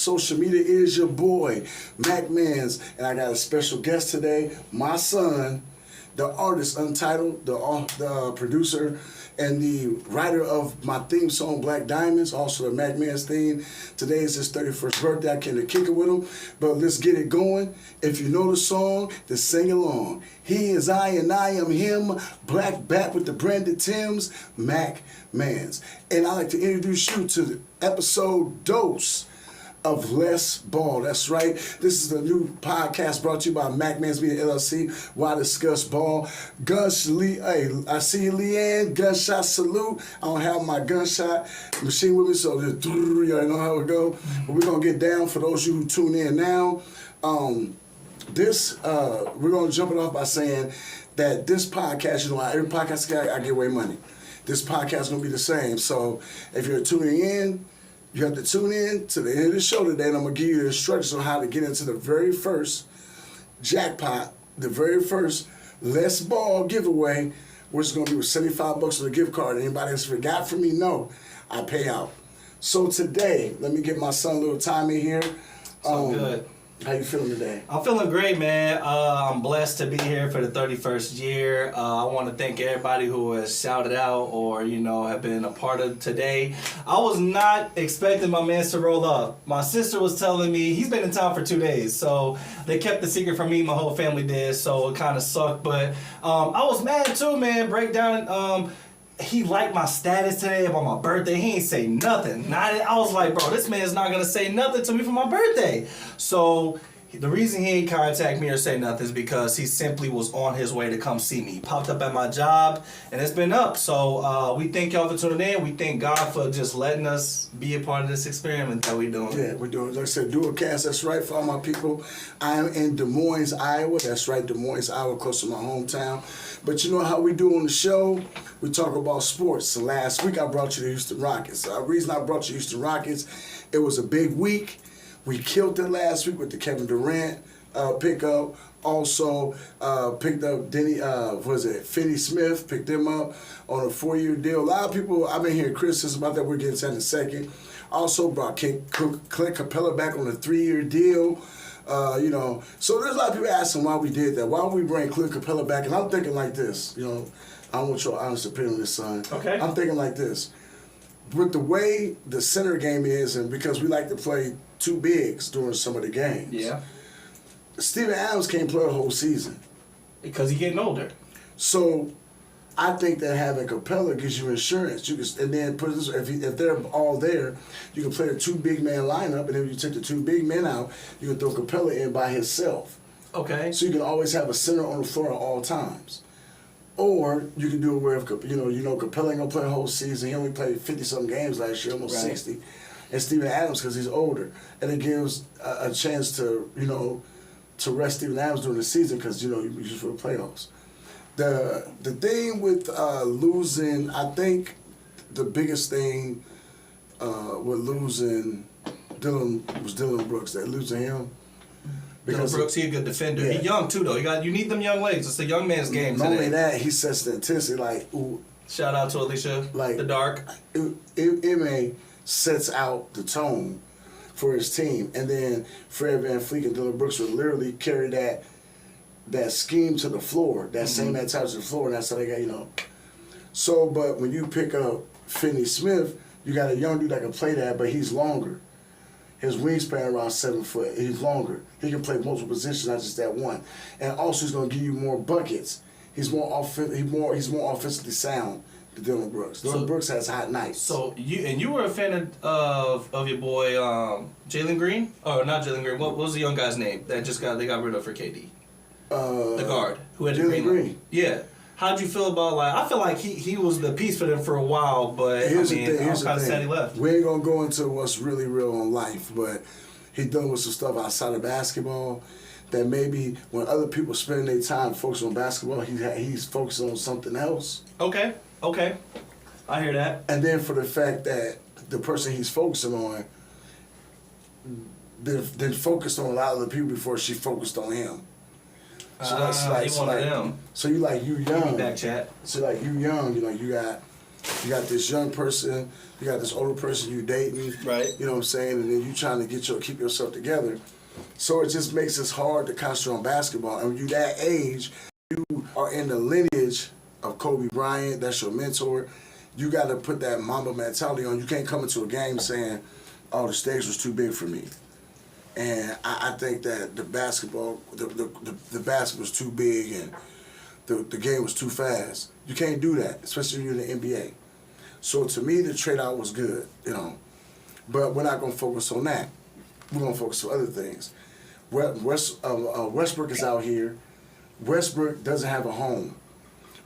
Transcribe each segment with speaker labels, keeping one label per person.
Speaker 1: social media. It is your boy, Mac Manz, and I got a special guest today, my son, the artist Untitled, the producer, and the writer of my theme song, Black Diamonds, also the Mac Manz theme. Today is his 31st birthday. I came to kick it with him, but let's get it going. If you know the song, then sing along. He is I and I am him, Black Bat with the branded Timbs, Mac Manz. And I'd like to introduce you to the episode dose of Less Ball. That's right. This is a new podcast brought to you by MLB and LLC, where I discuss ball. Hey, I see you, Leanne. Gunshot salute. I don't have my gunshot machine with me, so just you already know how it go. But we're gonna get down for those of you who tune in now. We're gonna jump it off by saying that this podcast, you know, every podcast I give away money. This podcast is gonna be the same. So if you're tuning in, you have to tune in to the end of the show today, and I'm going to give you the instructions on how to get into the very first jackpot, the very first Less Ball giveaway, which is going to be with $75 on the gift card. Anybody that's forgot from me, no, I pay out. So today, let me get my son a little time in here.
Speaker 2: So good.
Speaker 1: How you feeling today?
Speaker 2: I'm feeling great, man. I'm blessed to be here for the 31st year. I want to thank everybody who has shouted out or, you know, have been a part of today. I was not expecting my man to roll up. My sister was telling me he's been in town for 2 days, so they kept the secret from me. My whole family did, so it kind of sucked. But I was mad too, man. Breakdown. He liked my status today about my birthday. He ain't say nothing. I was like, bro, this man's not going to say nothing to me for my birthday. So the reason he ain't contact me or say nothing is because he simply was on his way to come see me. He popped up at my job, and it's been up. So we thank y'all for tuning in. We thank God for just letting us be a part of this experiment that we're doing.
Speaker 1: Yeah, we're doing, like I said, dual cast. That's right, for all my people. I am in Des Moines, Iowa. That's right, Des Moines, Iowa, close to my hometown. But you know how we do on the show? We talk about sports. So last week I brought you the Houston Rockets. The reason I brought you the Houston Rockets, it was a big week. We killed it last week with the Kevin Durant pickup. Also picked up Finney Smith, picked them up on a 4-year deal. A lot of people, I've been hearing criticism about that. We'll get into that in a second. Also brought Clint Capella back on a 3-year deal. You know, so there's a lot of people asking why we did that. Why would we bring Clint Capella back? And I'm thinking like this, you know, I want your honest opinion on this, son.
Speaker 2: Okay.
Speaker 1: I'm thinking like this. With the way the center game is, and because we like to play two bigs during some of the games.
Speaker 2: Yeah.
Speaker 1: Steven Adams can't play a whole season.
Speaker 2: Because he's getting older.
Speaker 1: So I think that having Capella gives you insurance. You can, and then put this, if they're all there, you can play a 2 big man lineup, and then you take the 2 big men out, you can throw Capella in by himself.
Speaker 2: Okay.
Speaker 1: So you can always have a center on the floor at all times. Or you can do it where, you know, Capella ain't gonna play a whole season. He only played 50-something games last year, almost 60. And Steven Adams, because he's older, and it gives a chance to, you know, to rest Steven Adams during the season, because, you know, you just for the playoffs. The thing with losing, I think the biggest thing with losing Dylan Brooks, that losing him.
Speaker 2: Dylan Brooks, he's a good defender.
Speaker 1: Yeah.
Speaker 2: He's young too, though. You need them young legs. It's a young man's game.
Speaker 1: Not
Speaker 2: today.
Speaker 1: only that, he sets the intensity. Like, ooh,
Speaker 2: shout out to Alicia,
Speaker 1: like
Speaker 2: the Dark.
Speaker 1: Ime sets out the tone for his team, and then Fred VanVleet and Dylan Brooks would literally carry that scheme to the floor, that same type to the floor, and that's how they got, you know. So, but when you pick up Finney Smith, you got a young dude that can play that, but he's longer. His wingspan around 7 foot. He's longer. He can play multiple positions, not just that one. And also, he's going to give you more buckets. He's more offensively sound than Dylan Brooks. Dylan Brooks has hot nights.
Speaker 2: So you were a fan of your boy Jalen Green, or not Jalen Green? What was the young guy's name that they got rid of for KD? The guard who had
Speaker 1: Jalen Green.
Speaker 2: Yeah. How'd you feel about, like, I feel like he was the piece for them for a while, but
Speaker 1: here's
Speaker 2: I'm kind of sad he left.
Speaker 1: We ain't gonna go into what's really real in life, but he done with some stuff outside of basketball that maybe when other people spend their time focusing on basketball, he's focusing on something else.
Speaker 2: Okay, I hear that.
Speaker 1: And then for the fact that the person he's focusing on then focused on a lot of the people before she focused on him. So that's like,
Speaker 2: one of them.
Speaker 1: So you young.
Speaker 2: Back chat.
Speaker 1: So like you young, you know, you got You got this young person, you got this older person you dating,
Speaker 2: Right.
Speaker 1: You know what I'm saying, and then you trying to keep yourself together. So it just makes it hard to concentrate on basketball. And when you that age, you are in the lineage of Kobe Bryant. That's your mentor. You got to put that Mamba mentality on. You can't come into a game saying, "Oh, the stage was too big for me." And I think that the basketball was too big and the game was too fast. You can't do that, especially when you're in the NBA. So to me, the trade out was good, you know. But we're not going to focus on that. We're going to focus on other things. Westbrook is out here. Westbrook doesn't have a home.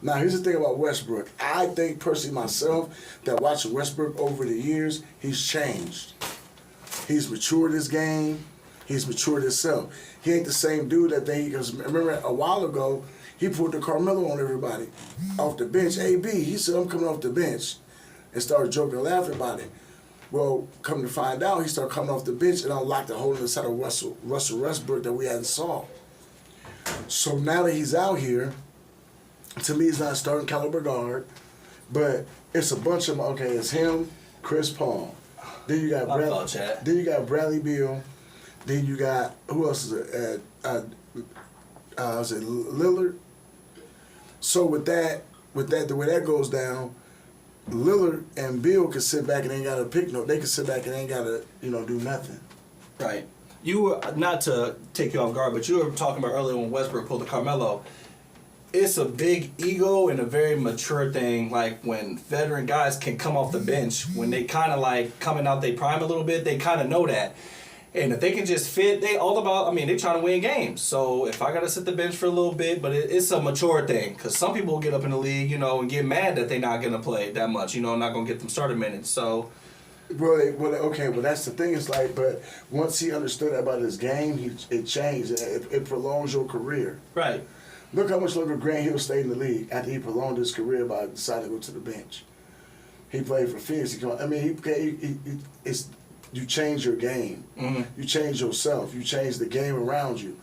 Speaker 1: Now, here's the thing about Westbrook. I think personally myself that watching Westbrook over the years, he's changed. He's matured his game. He's matured himself. He ain't the same dude that because remember a while ago, he pulled the Carmelo on everybody off the bench. AB, he said, "I'm coming off the bench," and started joking and laughing about it. Well, come to find out, he started coming off the bench and unlocked a hole inside of Russell Westbrook that we hadn't saw. So now that he's out here, to me, he's not a starting caliber guard, but it's a bunch of it's him, Chris Paul. Then you got Bradley Beal. Then you got who else is it? Was it Lillard? So with that, the way that goes down, Lillard and Beal can sit back and ain't got to pick no. They can sit back and ain't got to do nothing.
Speaker 2: Right. You were, not to take you off guard, but you were talking about earlier when Westbrook pulled the Carmelo. It's a big ego and a very mature thing. Like when veteran guys can come off the bench, when they kind of like coming out they prime a little bit, they kind of know that. And if they can just fit, they trying to win games. So if I got to sit the bench for a little bit, but it's a mature thing. Because some people get up in the league, and get mad that they're not going to play that much, not going to get them starter minutes. So.
Speaker 1: Well, that's the thing. It's like, but once he understood about his game, it changed. It prolongs your career.
Speaker 2: Right.
Speaker 1: Look how much longer Grant Hill stayed in the league after he prolonged his career by deciding to go to the bench. He played for Phoenix. You change your game.
Speaker 2: Mm-hmm.
Speaker 1: You change yourself. You change the game around you.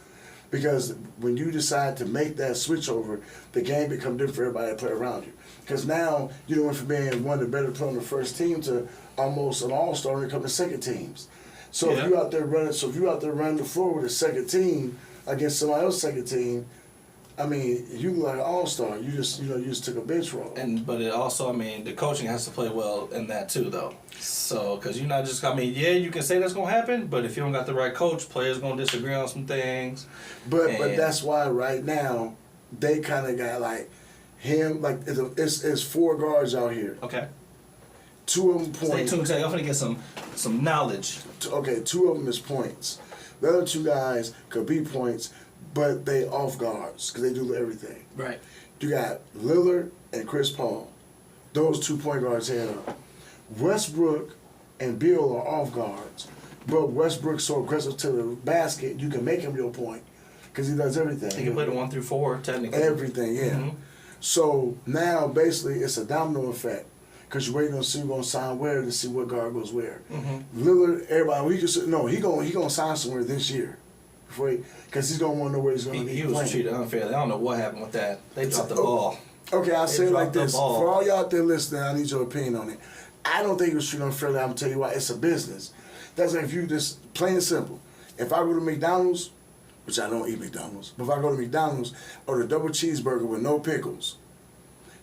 Speaker 1: Because when you decide to make that switch over, the game becomes different for everybody that play around you. Because now you went from being one of the better players on the first team to almost an all-star when it comes to second teams. So if you out there running the floor with a second team against somebody else's second team, you look like an all-star. You just took a bench role.
Speaker 2: But it also, the coaching has to play well in that too, though. So, because you're not just, you can say that's going to happen, but if you don't got the right coach, players going to disagree on some things.
Speaker 1: But that's why right now, they kind of got like him, like it's 4 guards out here.
Speaker 2: Okay.
Speaker 1: 2 of them points.
Speaker 2: Stay tuned, I'm going to get some knowledge.
Speaker 1: Okay, 2 of them is points. The other 2 guys could be points, but they off guards because they do everything.
Speaker 2: Right.
Speaker 1: You got Lillard and Chris Paul. Those 2 point guards head up. Westbrook and Beal are off guards, but Westbrook's so aggressive to the basket, you can make him your point because he does everything.
Speaker 2: He can play the 1 through 4 technically.
Speaker 1: Everything, yeah.
Speaker 2: Mm-hmm.
Speaker 1: So now basically it's a domino effect because you're waiting to see who's gonna sign where to see what guard goes where.
Speaker 2: Mm-hmm.
Speaker 1: Lillard, everybody, he gonna sign somewhere this year. Because he's going to want to know where he's going to be
Speaker 2: He was
Speaker 1: playing.
Speaker 2: treated unfairly. I don't know what happened with that. They dropped the ball.
Speaker 1: Okay, I'll say it like this.
Speaker 2: ball.
Speaker 1: For all y'all out there listening, I need your opinion on it. I don't think it was treated unfairly. I'm going to tell you why. It's a business. That's like if you just, plain and simple. If I go to McDonald's, which I don't eat McDonald's, but if I go to McDonald's, order a double cheeseburger with no pickles,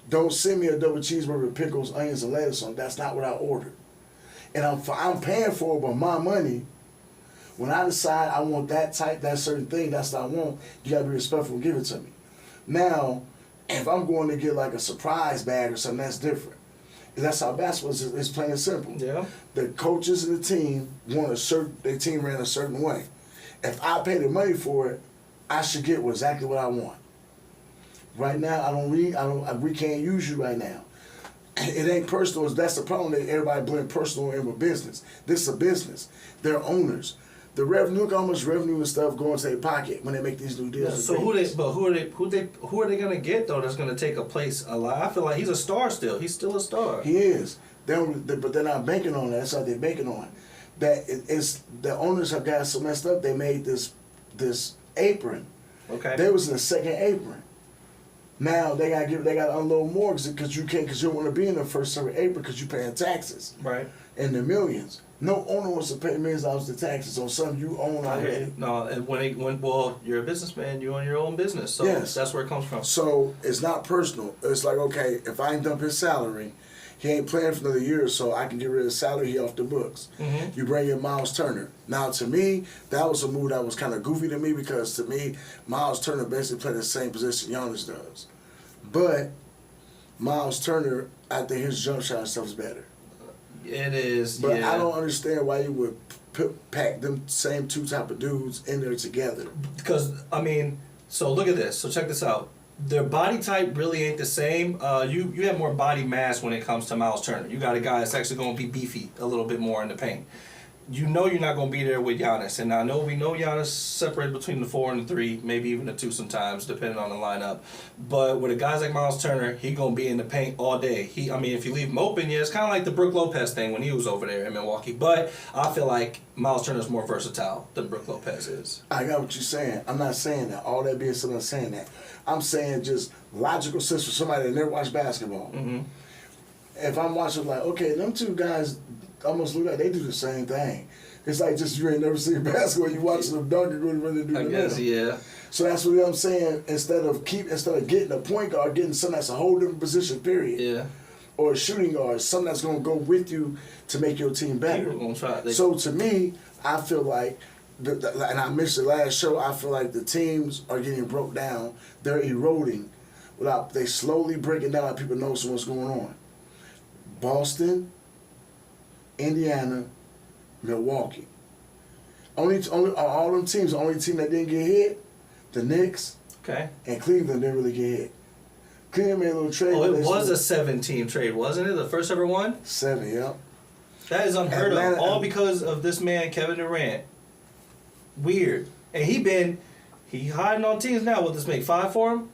Speaker 1: don't send me a double cheeseburger with pickles, onions, and lettuce on. That's not what I ordered. And I'm paying for it with my money. When I decide I want that certain thing, that's what I want, you gotta be respectful and give it to me. Now, if I'm going to get like a surprise bag or something, that's different. And that's how basketball is. It's plain and simple.
Speaker 2: Yeah.
Speaker 1: The coaches and the team their team ran a certain way. If I pay the money for it, I should get exactly what I want. Right now, we can't use you right now. It ain't personal. That's the problem. That everybody blend personal in with business. This is a business. They're owners. The revenue, look how much revenue and stuff go into their pocket when they make these new deals.
Speaker 2: Yeah, so who are they gonna get though? That's gonna take a place alive. I feel like he's a star still. He's still a star.
Speaker 1: He is. But they're not banking on that. That's how they're banking on. The owners have got so messed up. They made this apron.
Speaker 2: Okay.
Speaker 1: They was in the second apron. Now they got to unload more because you don't want to be in the first seven apron because you're paying taxes.
Speaker 2: Right.
Speaker 1: In the millions. No owner wants to pay millions of dollars in taxes on something you own already.
Speaker 2: No, and well, you're a businessman, you own your own business, so
Speaker 1: Yes.
Speaker 2: that's where it comes from.
Speaker 1: So it's not personal. It's like, okay, if I ain't dump his salary, he ain't playing for another year, so I can get rid of his salary, he off the books.
Speaker 2: Mm-hmm.
Speaker 1: You bring in Miles Turner. Now, to me, that was a move that was kind of goofy to me because, to me, Miles Turner basically played the same position Giannis does. But Miles Turner, I think his jump shot and stuff is better.
Speaker 2: It is,
Speaker 1: But
Speaker 2: yeah.
Speaker 1: I don't understand why you would pack them same two type of dudes in there together.
Speaker 2: Because, I mean, so look at this. So check this out. Their body type really ain't the same. You have more body mass when it comes to Miles Turner. You got a guy that's actually going to be beefy a little bit more in the paint. You know you're not going to be there with Giannis. And we know Giannis separated between the 4 and the 3, maybe even the 2 sometimes, depending on the lineup. But with a guy like Miles Turner, he going to be in the paint all day. If you leave him open, yeah, it's kind of like the Brook Lopez thing when he was over there in Milwaukee. But I feel like Miles Turner is more versatile than Brook Lopez is.
Speaker 1: I got what you're saying. I'm not saying that. All that being said, I'm not saying that. I'm saying just logical sense for somebody that never watched basketball.
Speaker 2: Mm-hmm.
Speaker 1: If I'm watching, like, okay, them two guys almost look like they do the same thing. It's like just you ain't never seen basketball. You watching them dunk and really do
Speaker 2: I
Speaker 1: the
Speaker 2: guess,
Speaker 1: middle.
Speaker 2: yeah.
Speaker 1: So that's what I'm saying. Instead of getting a point guard, getting something that's a whole different position, period.
Speaker 2: Yeah.
Speaker 1: Or a shooting guard, something that's gonna go with you to make your team better.
Speaker 2: People gonna try.
Speaker 1: So to me, I feel like, and I mentioned the last show, I feel like the teams are getting broke down. They're eroding. They slowly breaking down like people know what's going on. Boston, Indiana, Milwaukee. Only all them teams, the only team that didn't get hit, the Knicks
Speaker 2: Okay.
Speaker 1: and Cleveland didn't really get hit. Cleveland made a little trade.
Speaker 2: Oh, it was a 7-team trade, wasn't it? The first ever one?
Speaker 1: 7, yep.
Speaker 2: That is unheard
Speaker 1: Atlanta-
Speaker 2: of. All because of this man, Kevin Durant. Weird. And he hiding on teams now. Will this make 5 for him?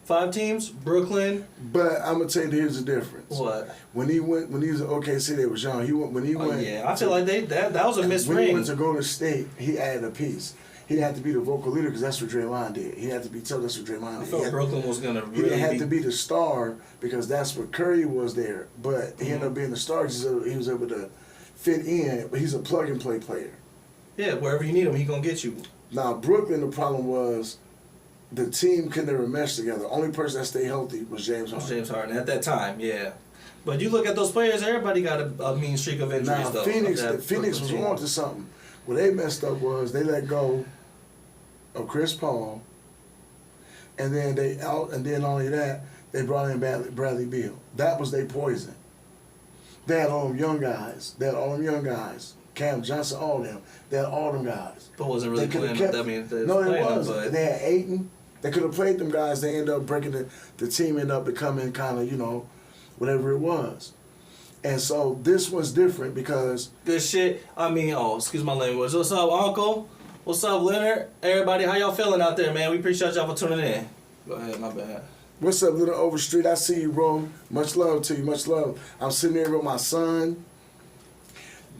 Speaker 2: 5 teams? Brooklyn?
Speaker 1: But I'm gonna tell you, here's the difference.
Speaker 2: What?
Speaker 1: When he was at OKC, they was young. When he went,
Speaker 2: Yeah, I feel like that was a missed
Speaker 1: when he
Speaker 2: ring.
Speaker 1: went to Golden State, he added a piece. He didn't have to be the vocal leader because that's what Draymond did. He had to be told that's what Draymond
Speaker 2: I
Speaker 1: did.
Speaker 2: felt Brooklyn was gonna
Speaker 1: He
Speaker 2: really
Speaker 1: didn't have to be the star because that's what Curry was there. But he ended up being the star because he was able to fit in. But he's a plug and play player.
Speaker 2: Yeah, wherever you need him, he gonna get you.
Speaker 1: Now Brooklyn, the problem was the team could never mesh together. Only person that stayed healthy was James Harden.
Speaker 2: James Harden at that time, yeah. But you look at those players, everybody got a mean streak of injuries
Speaker 1: Now
Speaker 2: though.
Speaker 1: Phoenix
Speaker 2: of that
Speaker 1: was
Speaker 2: Brooklyn team.
Speaker 1: on to something. What they messed up was they let go of Chris Paul, and then only that they brought in Bradley Beal. That was their poison. They had all them young guys. Cam Johnson, all them. They had all them guys.
Speaker 2: But wasn't really
Speaker 1: They could've
Speaker 2: playing.
Speaker 1: kept-
Speaker 2: I mean, they
Speaker 1: No,
Speaker 2: was
Speaker 1: they
Speaker 2: playing them,
Speaker 1: was.
Speaker 2: but
Speaker 1: They had Ayton. They could have played them guys. They ended up breaking the team. Ended up becoming kind of whatever it was. And so this was different because
Speaker 2: good shit. Excuse my language. What's up, Uncle? What's up, Leonard? Everybody, how y'all feeling out there, man? We appreciate y'all for tuning in. Go ahead, my bad.
Speaker 1: what's up, Little Overstreet? I see you, bro. Much love to you. Much love. I'm sitting there with my son,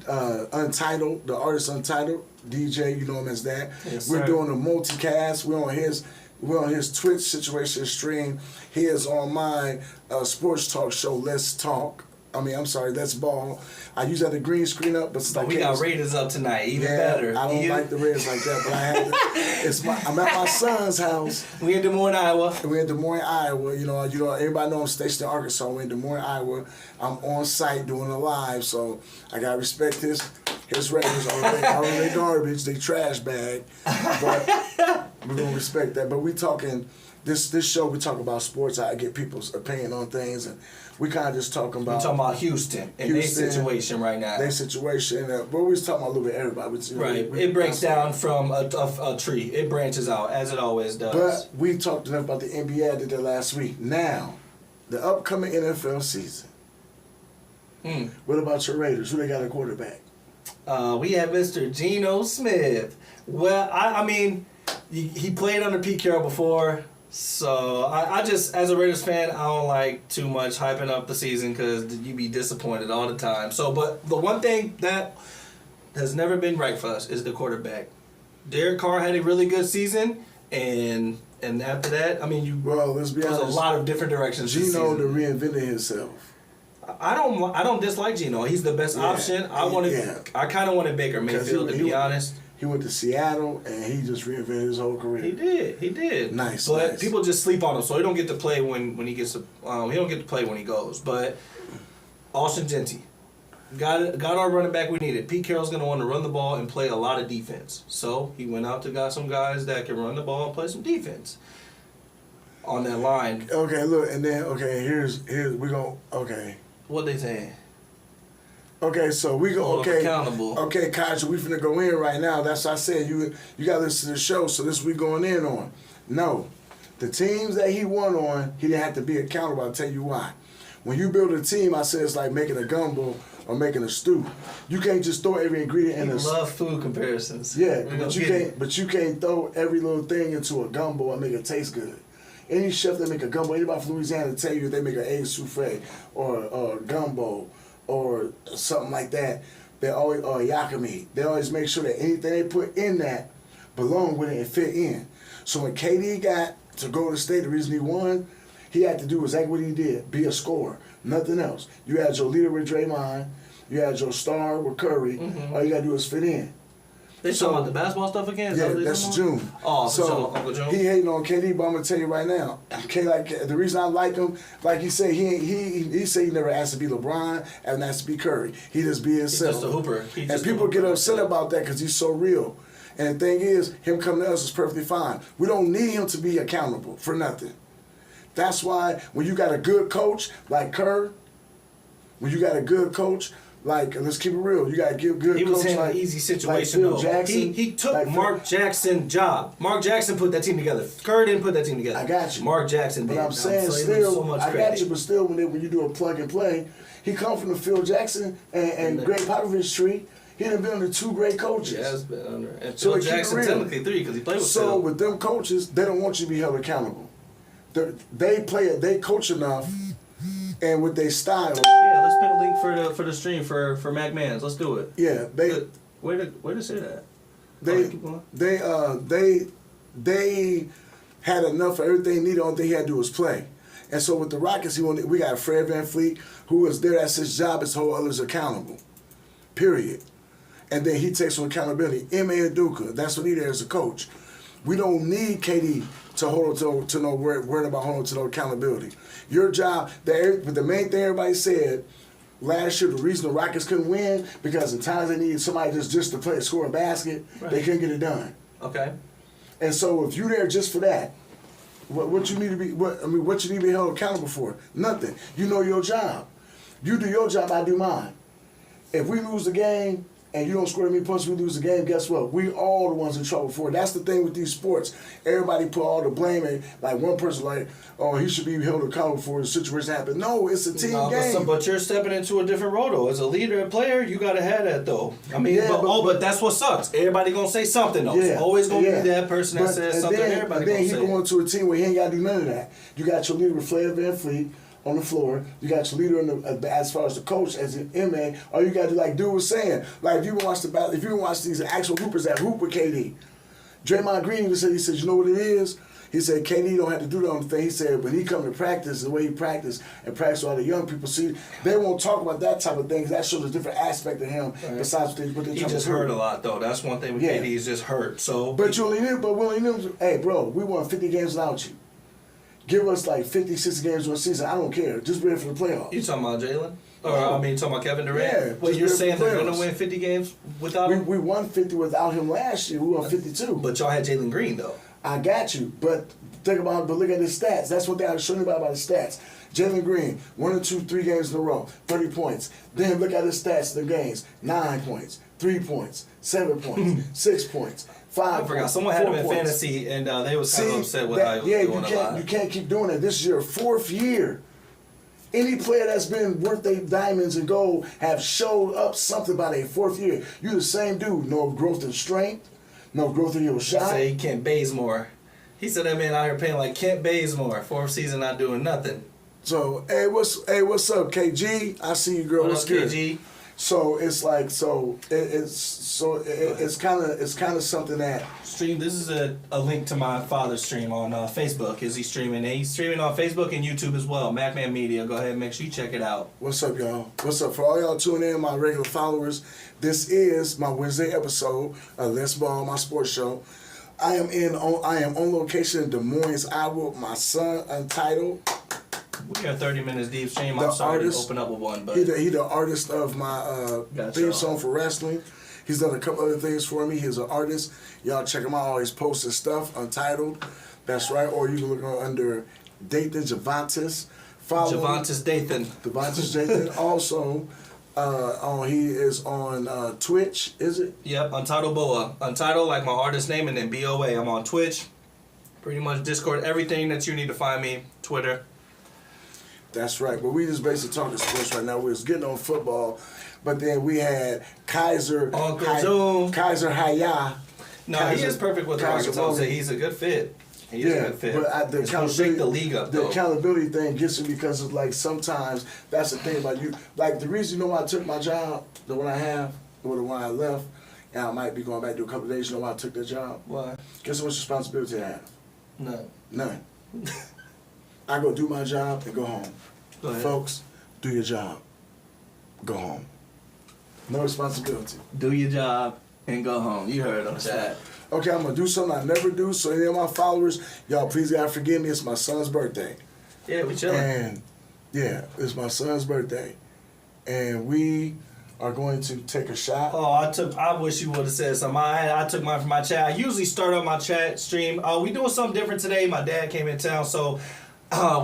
Speaker 1: Untitled, the artist Untitled, DJ. You know him as that.
Speaker 2: Yes,
Speaker 1: We're
Speaker 2: sir.
Speaker 1: doing a multicast. We're on his Twitch situation stream. He is on my sports talk show, Let's Talk. Let's Ball. I usually have the green screen up, but
Speaker 2: We got Raiders up tonight, even
Speaker 1: yeah,
Speaker 2: better.
Speaker 1: I don't like the Raiders like that, but I had to, I'm at my son's house.
Speaker 2: We in Des Moines, Iowa.
Speaker 1: We're in Des Moines, Iowa. Everybody know I'm stationed in Arkansas. We're in Des Moines, Iowa. I'm on site doing a live, so I gotta respect his Raiders. They garbage, they trash bag, but we're gonna respect that. But we talking this show. We talk about sports. I get people's opinion on things, and we kind of just talking about.
Speaker 2: We're talking about Houston and their situation right now.
Speaker 1: Their situation. But we was talking about a little bit of everybody.
Speaker 2: Right. It breaks down from a tree. It branches out, as it always does.
Speaker 1: But we talked enough about the NBA. I did that last week. Now, the upcoming NFL season. What about your Raiders? Who they got a quarterback?
Speaker 2: We have Mr. Geno Smith. Well, I mean, he played under Pete Carroll before. So I just, as a Raiders fan, I don't like too much hyping up the season because you be disappointed all the time. So, but the one thing that has never been right for us is the quarterback. Derek Carr had a really good season, and after that, I mean,
Speaker 1: let's be honest.
Speaker 2: There's a lot of different directions.
Speaker 1: Gino reinvented himself.
Speaker 2: I don't dislike Gino. He's the best option. I kind of wanted Baker Mayfield to be honest.
Speaker 1: He went to Seattle and he just reinvented his whole career.
Speaker 2: He did.
Speaker 1: Nice.
Speaker 2: But people just sleep on him, so he don't get to play when he gets. He don't get to play when he goes. But Austin Genty got our running back we needed. Pete Carroll's gonna want to run the ball and play a lot of defense. So he went out to got some guys that can run the ball and play some defense on that line.
Speaker 1: Okay, look, and then here's we gonna
Speaker 2: What they saying?
Speaker 1: Okay, so we go.
Speaker 2: Accountable.
Speaker 1: Okay, Kaja, we finna go in right now. That's why I said you gotta listen to the show. So this we going in on. No, the teams that he won on, he didn't have to be accountable. I'll tell you why. When you build a team, I say it's like making a gumbo or making a stew. You can't just throw every ingredient in.
Speaker 2: I love food comparisons.
Speaker 1: Yeah, but you can't throw every little thing into a gumbo and make it taste good. Any chef that make a gumbo, anybody from Louisiana tell you they make an egg souffle or gumbo or something like that. They always or yakami. They always make sure that anything they put in that belong with it and fit in. So when KD got to go to state, the reason he won, he had to do exactly what he did: be a scorer, nothing else. You had your leader with Draymond, you had your star with Curry. All you gotta do is fit in.
Speaker 2: They talking about the basketball stuff again?
Speaker 1: Yeah, that's June.
Speaker 2: Oh,
Speaker 1: so
Speaker 2: Uncle June.
Speaker 1: He hating on KD, but I'm gonna tell you right now, the reason I like him, like he said, he said he never asked to be LeBron and asked to be Curry. He just be himself.
Speaker 2: He's just a hooper.
Speaker 1: And people get upset about that because he's so real. And the thing is, him coming to us is perfectly fine. We don't need him to be accountable for nothing. That's why when you got a good coach like Kerr, when you got a good coach. Like, let's keep it real. You gotta give good.
Speaker 2: He was
Speaker 1: coach
Speaker 2: in
Speaker 1: like,
Speaker 2: an easy situation
Speaker 1: like Phil
Speaker 2: though.
Speaker 1: Jackson,
Speaker 2: He took
Speaker 1: like
Speaker 2: Mark Jackson's job. Mark Jackson put that team together. Kerr didn't put that team together.
Speaker 1: I got you.
Speaker 2: Mark Jackson did.
Speaker 1: But I'm saying still,
Speaker 2: so much
Speaker 1: I
Speaker 2: credit.
Speaker 1: got you. But still, when you do a plug and play, he come from the Phil Jackson and Greg Popovich tree. He done been under two great coaches.
Speaker 2: Yeah, it's been under. And
Speaker 1: So
Speaker 2: Phil Jackson technically 3 because he played with Phil.
Speaker 1: So with them coaches, they don't want you to be held accountable. They coach enough, and with their style.
Speaker 2: Yeah, let's pin a link for the stream for Mac Manz. Let's do it.
Speaker 1: Yeah,
Speaker 2: where to say that?
Speaker 1: They had enough of everything needed. Only thing he had to do was play. And so with the Rockets, we got Fred VanVleet, who was there. That's his job, is to hold others accountable. Period. And then he takes some accountability. M.A. Aduka, that's what he did as a coach. We don't need KD to hold on to no worry about holding to no accountability. Your job, but the main thing everybody said last year, the reason the Rockets couldn't win because at times they needed somebody just to play score a basket, they couldn't get it done.
Speaker 2: Okay.
Speaker 1: And so if you're there just for that, what you need to be what you need to be held accountable for? Nothing. You know your job. You do your job, I do mine. If we lose the game and you don't score me points, we lose the game, guess what? We all the ones in trouble for it. That's the thing with these sports. Everybody put all the blame in, like one person like, oh, he should be held accountable for the situation happen. No, it's a team game.
Speaker 2: But you're stepping into a different role though. As a leader, a player, you gotta have that though. I mean, but that's what sucks. Everybody gonna say something though.
Speaker 1: Yeah,
Speaker 2: Always gonna be that person that says something. Everybody gonna say.
Speaker 1: Then he going to a team where he ain't gotta do none of that. You got your leader with Fred VanVleet on the floor. You got your leader as far as the coach, as an MA. All you got to do, like Dude was saying, like if you watch these actual hoopers that hoop with KD, Draymond Green even said, he said, you know what it is? He said KD don't have to do the only thing. He said when he come to practice, the way he practice and practice all the young people, see, they won't talk about that type of things. That shows a different aspect of him besides what they
Speaker 2: He just hurt a lot though. That's one thing with KD. He's just hurt. So,
Speaker 1: but you only knew. Hey, bro, we won 50 games without you. Give us like 50, 60 games one season. I don't care. Just ready for the playoffs.
Speaker 2: You talking about Jalen? Or talking about Kevin Durant?
Speaker 1: Yeah.
Speaker 2: Well, you're saying they're going to win 50 games without him?
Speaker 1: We won 50 without him last year. We won 52.
Speaker 2: But y'all had Jalen Green though.
Speaker 1: I got you. But look at his stats. That's what they are showing about his stats. Jalen Green, 1 or 2, 3 games in a row, 30 points. Then look at his stats in the games. 9 points, 3 points, 7 points, 6 points. 5
Speaker 2: I forgot. Someone had him in fantasy, and they was kind of upset with how he was doing a lot.
Speaker 1: You can't keep doing that. This is your 4th year. Any player that's been worth their diamonds and gold have showed up something by their 4th year. You the same dude. No growth in strength. No growth in your shot.
Speaker 2: Say Kent Bazemore. He said that man out here playing like Kent Bazemore. 4th season not doing nothing.
Speaker 1: So, what's up, KG? I see you, girl.
Speaker 2: What's good, KG?
Speaker 1: So it's like it's kind of something that
Speaker 2: Stream. This is a link to my father's stream on Facebook. Is he streaming? And he's streaming on Facebook and YouTube as well. Madman Media. Go ahead and make sure you check it out.
Speaker 1: What's up, y'all? What's up? For all y'all tuning in, my regular followers, this is my Wednesday episode of Let's Ball, my sports show. I am on location in Des Moines, Iowa with my son, Untitled.
Speaker 2: We are 30 minutes deep stream.
Speaker 1: The
Speaker 2: I'm sorry
Speaker 1: artist,
Speaker 2: to open up with one, but
Speaker 1: he the artist of my theme song for wrestling. He's done a couple other things for me. He's an artist. Y'all check him out. Always posting stuff, Untitled. That's right. Or you can look under Dathan Javantis.
Speaker 2: Javantis Dathan.
Speaker 1: Javantis Dathan. Also, he is on Twitch. Is it?
Speaker 2: Yep. Untitled Boa. Untitled like my artist name, and then BOA. I'm on Twitch. Pretty much Discord. Everything that you need to find me. Twitter.
Speaker 1: That's right. But we just basically talking sports right now. We was getting on football, but then we had Kaiser Haya.
Speaker 2: No,
Speaker 1: Kaiser,
Speaker 2: he is perfect with the Rockets. I'll say he's a good fit. He is a good fit.
Speaker 1: But
Speaker 2: it's gonna shake the league up, though.
Speaker 1: Accountability thing gets me because it's like sometimes that's the thing about you. Like the reason why I took my job, the one I have, or the one I left, and I might be going back to a couple of days. You know why I took that job?
Speaker 2: Why?
Speaker 1: Guess how much responsibility I have?
Speaker 2: None.
Speaker 1: I go do my job and go home.
Speaker 2: Go ahead.
Speaker 1: Folks, do your job. Go home. No responsibility.
Speaker 2: Do your job and go home. You heard him, Chad.
Speaker 1: Okay, I'm going to do something I never do. So any of my followers, y'all please gotta forgive me. It's my son's birthday.
Speaker 2: Yeah, we chilling.
Speaker 1: And yeah, it's my son's birthday. And we are going to take a shot.
Speaker 2: Oh, I wish you would have said something. I took mine from my chat. I usually start on my chat stream. We doing something different today. My dad came in town, so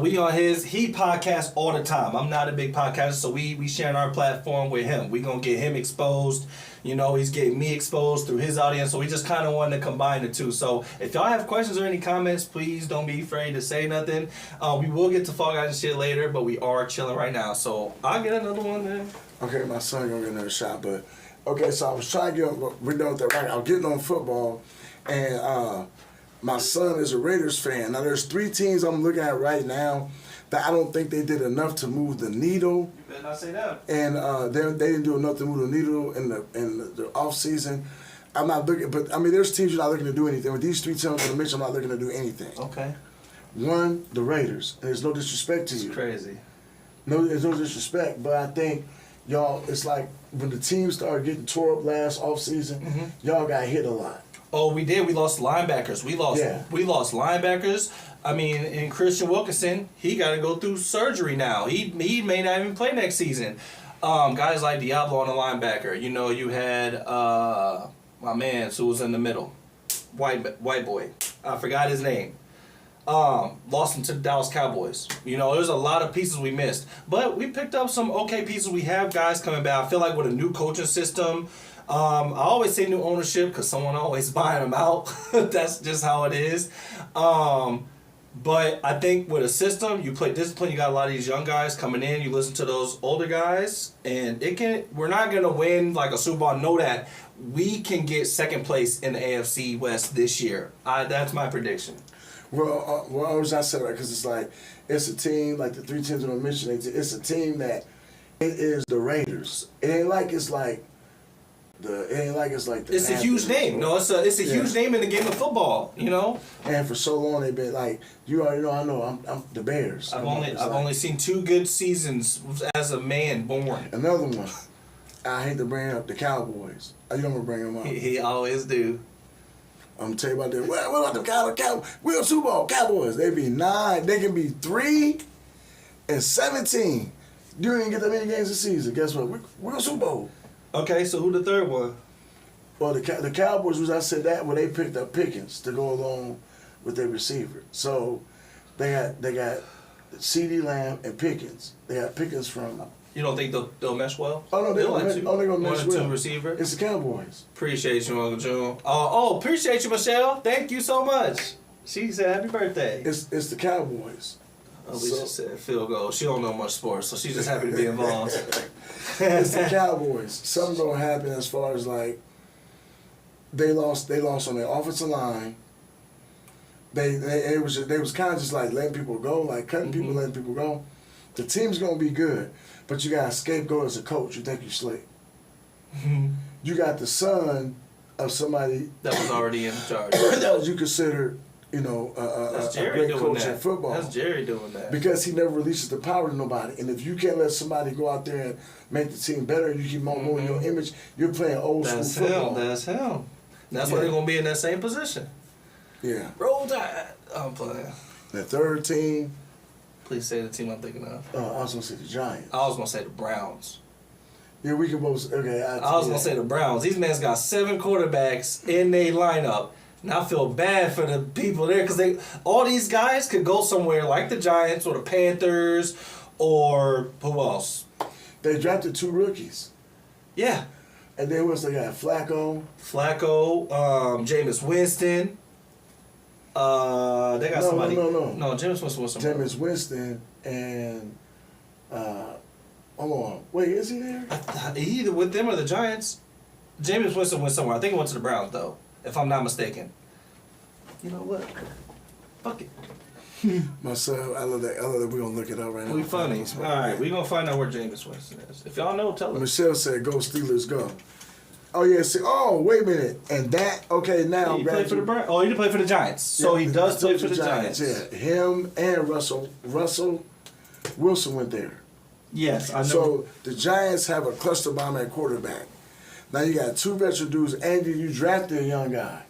Speaker 2: we on he podcasts all the time. I'm not a big podcaster, so we sharing our platform with him. We gonna get him exposed. You know, he's getting me exposed through his audience, so we just kind of wanted to combine the two. So if y'all have questions or any comments, please don't be afraid to say nothing. We will get to Fall Guys and shit later, but we are chilling right now. So I'll get another one then.
Speaker 1: Okay, my son gonna get another shot, but okay. So I was trying to we're done with that. Right, I was getting on football, and my son is a Raiders fan. Now there's 3 teams I'm looking at right now that I don't think they did enough to move the needle.
Speaker 2: You better not say that.
Speaker 1: And they didn't do enough to move the needle in the off season. I'm not looking, but I mean, there's teams you're not looking to do anything. With these 3 teams I'm gonna mention, I'm not looking to do anything.
Speaker 2: Okay.
Speaker 1: One, the Raiders. And there's no disrespect to you.
Speaker 2: It's crazy.
Speaker 1: No, there's no disrespect, but I think y'all, it's like when the team started getting tore up last off season, y'all got hit a lot.
Speaker 2: Oh, we did. We lost linebackers. We lost linebackers. I mean, and Christian Wilkinson, he got to go through surgery now. He may not even play next season. Guys like Diablo on the linebacker. You know, you had my man who was in the middle, white boy. I forgot his name. Lost him to the Dallas Cowboys. You know, there's a lot of pieces we missed, but we picked up some okay pieces. We have guys coming back. I feel like with a new coaching system. I always say new ownership because someone always buying them out. That's just how it is. But I think with a system, you play discipline. You got a lot of these young guys coming in. You listen to those older guys, and we're not gonna win like a Super Bowl. Know that we can get second place in the AFC West this year. That's my prediction.
Speaker 1: Well, I was not saying that because it's like it's a team like the 3 teams that I mentioned. It's a team that it is the Raiders. It ain't like it's like.
Speaker 2: It's a huge name. No, it's a huge name in the game of football. You know.
Speaker 1: And for so long they've been like, you already know. I know. I'm the Bears.
Speaker 2: I've only seen 2 good seasons as a man born.
Speaker 1: Another one. I hate to bring up the Cowboys. You don't bring them up.
Speaker 2: He always do.
Speaker 1: I'm gonna tell you about that. What about the Cowboys? We're Super Bowl Cowboys. They be 9. They can be 3-17. You didn't get that many games this season. Guess what? We're Super Bowl.
Speaker 2: Okay, so who the third one?
Speaker 1: Well, the Cowboys was I said that when they picked up Pickens to go along with their receiver. So they got CeeDee Lamb and Pickens. They got Pickens from.
Speaker 2: You don't think they'll mesh well?
Speaker 1: Oh no, they're gonna mesh well.
Speaker 2: 1 receiver.
Speaker 1: It's the Cowboys.
Speaker 2: Appreciate you, Uncle June. Appreciate you, Michelle. Thank you so much. She said happy birthday.
Speaker 1: It's the Cowboys.
Speaker 2: Alicia said field goal. She don't know much sports, so she's just happy to be involved.
Speaker 1: It's the Cowboys. Something gonna happen as far as like they lost on their offensive line. They was kind of just like letting people go, like cutting people, letting people go. The team's gonna be good, but you got a scapegoat as a coach. You think you slick. You got the son of somebody
Speaker 2: That was already in charge.
Speaker 1: that was you consider, you know,
Speaker 2: That's
Speaker 1: a
Speaker 2: Jerry
Speaker 1: great
Speaker 2: doing
Speaker 1: coach in
Speaker 2: that.
Speaker 1: football.
Speaker 2: That's Jerry doing that.
Speaker 1: Because he never releases the power to nobody. And if you can't let somebody go out there and make the team better, you keep on moving your image, you're playing old
Speaker 2: That's
Speaker 1: school football.
Speaker 2: him. That's him. That's why they're gonna be in that same position.
Speaker 1: Yeah.
Speaker 2: Roll Tide. I'm playing.
Speaker 1: The third team,
Speaker 2: Please say the team I'm thinking of.
Speaker 1: I was going to say the Giants.
Speaker 2: I was gonna say the Browns.
Speaker 1: Yeah, we can both, okay.
Speaker 2: I was gonna say the Browns. These men's got 7 quarterbacks in their lineup, and I feel bad for the people there because all these guys could go somewhere like the Giants or the Panthers or who else?
Speaker 1: They drafted 2 rookies.
Speaker 2: Yeah,
Speaker 1: And then they got Flacco.
Speaker 2: Jameis Winston. They got somebody. No, Jameis Winston was somewhere.
Speaker 1: Jameis Winston and, hold on. Wait, is he there?
Speaker 2: Either with them or the Giants. Jameis Winston went somewhere. I think he went to the Browns though, if I'm not mistaken. You know what? Fuck it.
Speaker 1: My son, I love that. We're going to look it up right now.
Speaker 2: We funny. All right, we gonna find out where Jameis Winston is. If y'all know, tell us.
Speaker 1: Michelle said, "Go Steelers, go." Oh yeah. See. Oh wait a minute. And that. Okay, now
Speaker 2: He played for the Browns. Oh, he did play for the Giants. So he does play for the Giants.
Speaker 1: Yeah, him and Russell Wilson went there.
Speaker 2: Yes, I know.
Speaker 1: So the Giants have a cluster bomb at quarterback. Now you got 2 veteran dudes, and you drafted a young guy.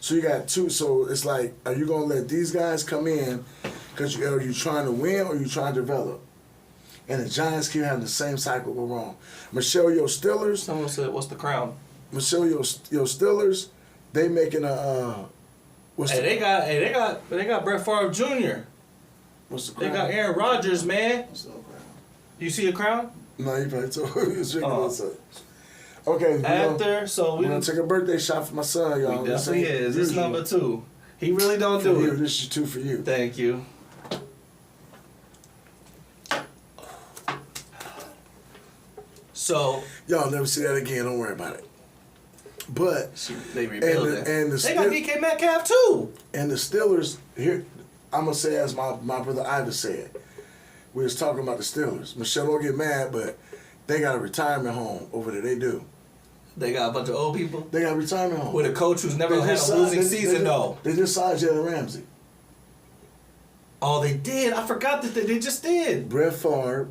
Speaker 1: So you got 2. So it's like, are you gonna let these guys come in? Because are you trying to win or you trying to develop? And the Giants keep having the same cycle go wrong. Michelle, your Steelers.
Speaker 2: Someone said, "What's the crown?"
Speaker 1: Michelle, your Steelers. They making a. What's
Speaker 2: Hey,
Speaker 1: the,
Speaker 2: they got Brett Favre Jr.
Speaker 1: What's the
Speaker 2: They
Speaker 1: crown?
Speaker 2: got Aaron Rodgers, man.
Speaker 1: What's the crown?
Speaker 2: You see a crown?
Speaker 1: No, you probably told me. He was drinking
Speaker 2: Oh.
Speaker 1: what's up. Okay.
Speaker 2: After, so
Speaker 1: We're gonna take a birthday shot for my son, y'all.
Speaker 2: we definitely is. This number 2. He really don't
Speaker 1: for
Speaker 2: do
Speaker 1: you.
Speaker 2: it.
Speaker 1: This is 2 for you.
Speaker 2: Thank you. So
Speaker 1: Y'all never see that again. Don't worry about it. But
Speaker 2: they rebuilding.
Speaker 1: and the
Speaker 2: They got
Speaker 1: Steel-
Speaker 2: DK Metcalf too.
Speaker 1: and the Steelers here. I'm gonna say as my brother Ivor said. We was talking about the Steelers. Michelle, don't get mad, but they got a retirement home over there. They do.
Speaker 2: They got a bunch of old people
Speaker 1: They got a retirement home.
Speaker 2: with a coach who's never
Speaker 1: They
Speaker 2: had
Speaker 1: just
Speaker 2: a
Speaker 1: signed-
Speaker 2: losing
Speaker 1: they-
Speaker 2: season
Speaker 1: they,
Speaker 2: though.
Speaker 1: They just signed Jalen Ramsey.
Speaker 2: Oh, they did. I forgot that they just did.
Speaker 1: Brett Favre.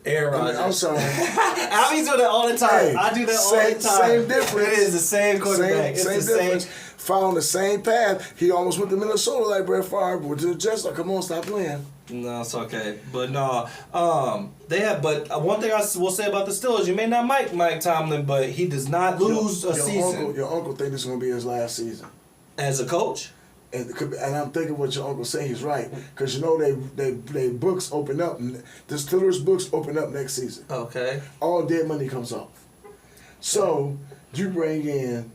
Speaker 2: Aaron Rodgers.
Speaker 1: I'm sorry.
Speaker 2: I be doing that all the time.
Speaker 1: Hey,
Speaker 2: I do that all
Speaker 1: same-
Speaker 2: the time.
Speaker 1: same difference.
Speaker 2: It is the same quarterback.
Speaker 1: Same
Speaker 2: It's the
Speaker 1: difference.
Speaker 2: same.
Speaker 1: Found the same path. He almost went to Minnesota like Brett Favre, but to the Jets, like, come on, stop playing.
Speaker 2: No, it's okay. But no, they have. But one thing I will say about the Steelers, you may not like Mike Tomlin, but he does not lose a season
Speaker 1: Your uncle think this is gonna be his last season,
Speaker 2: as a coach.
Speaker 1: and I'm thinking what your uncle saying. He's right, because you know they books open up. The Steelers books open up next season.
Speaker 2: Okay.
Speaker 1: All dead money comes off. So you bring in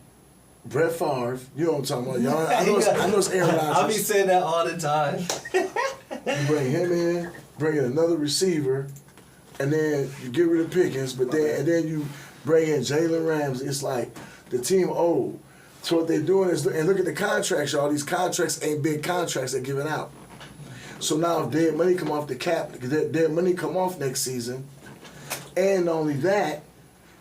Speaker 1: Brett Favre. You know what I'm talking about. Y'all, I know it's Aaron
Speaker 2: I be
Speaker 1: Rodgers.
Speaker 2: saying that all the time.
Speaker 1: You bring him in, bring in another receiver, and then you get rid of Pickens, but then you bring in Jalen Ramsey. It's like the team old. So what they're doing is, and look at the contracts, y'all. These contracts ain't big contracts they're giving out. So now if dead money come off the cap, dead money come off next season, and not only that,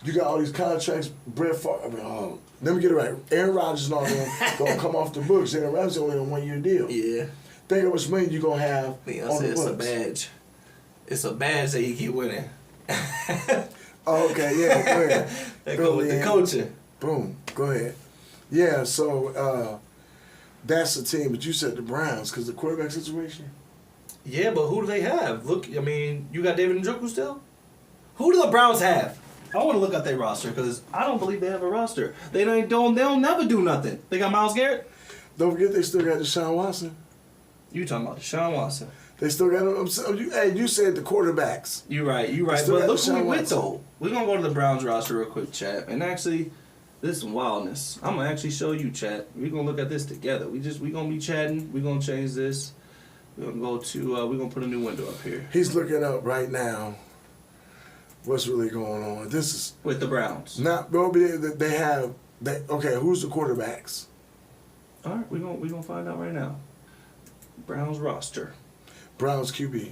Speaker 1: you got all these contracts. Brett Favre, let me get it right. Aaron Rodgers and all them gonna come off the books. Jalen Ramsey only on a 1-year deal.
Speaker 2: Yeah.
Speaker 1: Think how much money you gonna have
Speaker 2: Leon
Speaker 1: on
Speaker 2: said
Speaker 1: the
Speaker 2: it's a
Speaker 1: books.
Speaker 2: badge. It's a badge that you keep winning.
Speaker 1: Oh, okay, yeah, go ahead.
Speaker 2: They go with the coaching.
Speaker 1: Boom, go ahead. Yeah, so that's the team. But you said the Browns because the quarterback situation.
Speaker 2: Yeah, but who do they have? Look, I mean, you got David Njoku still? Who do the Browns have? I want to look at their roster because I don't believe they have a roster. They'll never do nothing. They got Myles Garrett?
Speaker 1: Don't forget they still got Deshaun Watson.
Speaker 2: You talking about Deshaun Watson.
Speaker 1: They still got him. Hey, you said the quarterbacks.
Speaker 2: You right.
Speaker 1: still
Speaker 2: But
Speaker 1: got
Speaker 2: look who we
Speaker 1: Deshaun
Speaker 2: went
Speaker 1: Watson.
Speaker 2: though. We're going to go to the Browns roster real quick, chat. And actually, this is some wildness. I'm going to actually show you, chat. We're going to look at this together. We're going to be chatting. We're going to change this. We're going to go to, we're going to put a new window up here.
Speaker 1: He's looking up right now what's really going on. This is
Speaker 2: With the Browns.
Speaker 1: not, bro, they have, okay, who's the quarterbacks?
Speaker 2: All right, we're gonna find out right now. Browns roster.
Speaker 1: Browns QB.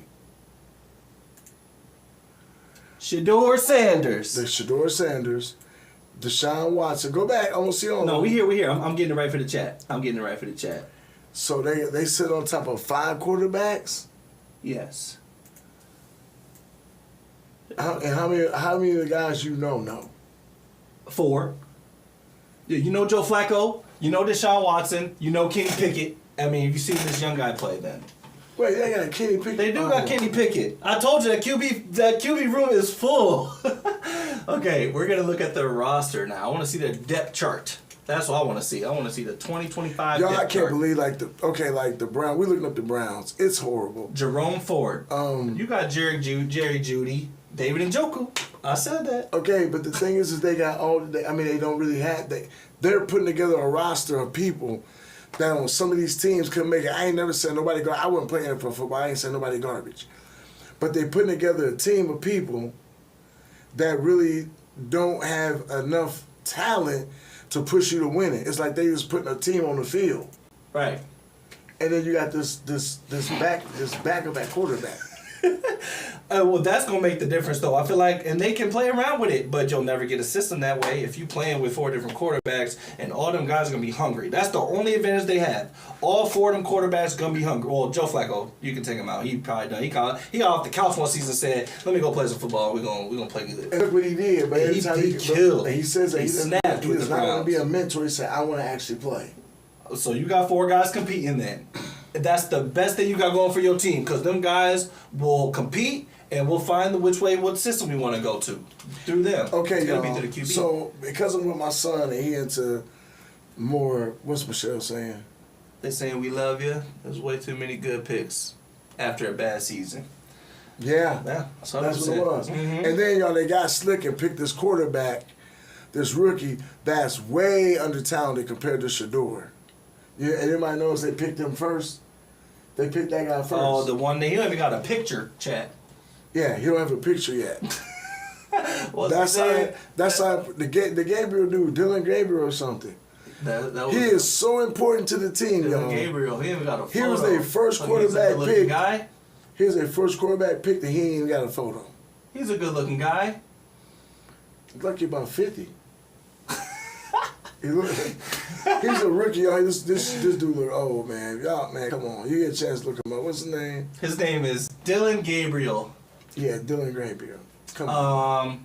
Speaker 2: Shador Sanders.
Speaker 1: The Shador Sanders. Deshaun Watson. Go back. I want to see on.
Speaker 2: No, we here. I'm getting it right for the chat.
Speaker 1: So they sit on top of 5 quarterbacks.
Speaker 2: Yes.
Speaker 1: And how many of the guys you know?
Speaker 2: 4. Yeah, you know Joe Flacco. You know Deshaun Watson. You know Kenny Pickett. I mean, you see this young guy play then.
Speaker 1: Wait, they got Kenny Pickett.
Speaker 2: They do got Kenny Pickett. I told you that QB room is full. Okay, we're gonna look at the roster now. I want to see the depth chart. That's what I want to see. I want to see the 2025
Speaker 1: Y'all,
Speaker 2: depth
Speaker 1: I can't
Speaker 2: chart.
Speaker 1: believe the Browns. We looking up the Browns. It's horrible.
Speaker 2: Jerome Ford. You got Jerry Judy, David Njoku. I said that.
Speaker 1: Okay, but the thing is they got they don't really have. They're putting together a roster of people that on some of these teams couldn't make it. I ain't never said nobody. I wasn't playing for football. I ain't said nobody garbage. But they putting together a team of people that really don't have enough talent to push you to win it. It's like they just putting a team on the field.
Speaker 2: Right.
Speaker 1: And then you got this backup quarterback.
Speaker 2: Well, that's gonna make the difference, though. I feel like, and they can play around with it, but you'll never get a system that way if you playing with 4 different quarterbacks, and all them guys are gonna be hungry. That's the only advantage they have. All 4 of them quarterbacks gonna be hungry. Well, Joe Flacco, you can take him out. He probably done. He got off the couch one season, said, "Let me go play some football. We gonna play good."
Speaker 1: And look what he did. But every time
Speaker 2: he killed.
Speaker 1: He says that
Speaker 2: he snapped
Speaker 1: he
Speaker 2: with
Speaker 1: does
Speaker 2: the
Speaker 1: not want to be
Speaker 2: Browns.
Speaker 1: a mentor. He said, "I want to actually play."
Speaker 2: So you got 4 guys competing then. That's the best thing you got going for your team, because them guys will compete and we'll find what system we want to go to through them.
Speaker 1: Okay,
Speaker 2: it's
Speaker 1: y'all.
Speaker 2: gonna be through the QB.
Speaker 1: So because I'm with my son and he into more, what's Michelle saying?
Speaker 2: They saying we love you. There's way too many good picks after a bad season.
Speaker 1: Yeah,
Speaker 2: Yeah,
Speaker 1: that's what it was.
Speaker 2: Mm-hmm.
Speaker 1: And then y'all, they got slick and picked this quarterback, this rookie that's way under talented compared to Shador. Yeah, and anybody knows they picked him first. They picked that guy first.
Speaker 2: Oh, the one that he don't even got a picture, chat.
Speaker 1: Yeah, he don't have a picture yet.
Speaker 2: What's
Speaker 1: That's how the Gabriel dude, Dylan Gabriel or something.
Speaker 2: That was
Speaker 1: He is so important to the team, y'all.
Speaker 2: Gabriel. He even got a photo.
Speaker 1: He was their first
Speaker 2: He's a
Speaker 1: quarterback
Speaker 2: good-looking
Speaker 1: pick.
Speaker 2: guy.
Speaker 1: He was their first quarterback pick that he ain't even got a photo.
Speaker 2: He's a good-looking guy.
Speaker 1: He's lucky about 50. He's a rookie, y'all. This dude look old, man. Y'all, man, come on. You get a chance to look him up. What's his name?
Speaker 2: His name is Dylan Gabriel.
Speaker 1: Yeah, Dylan Gabriel. Come on.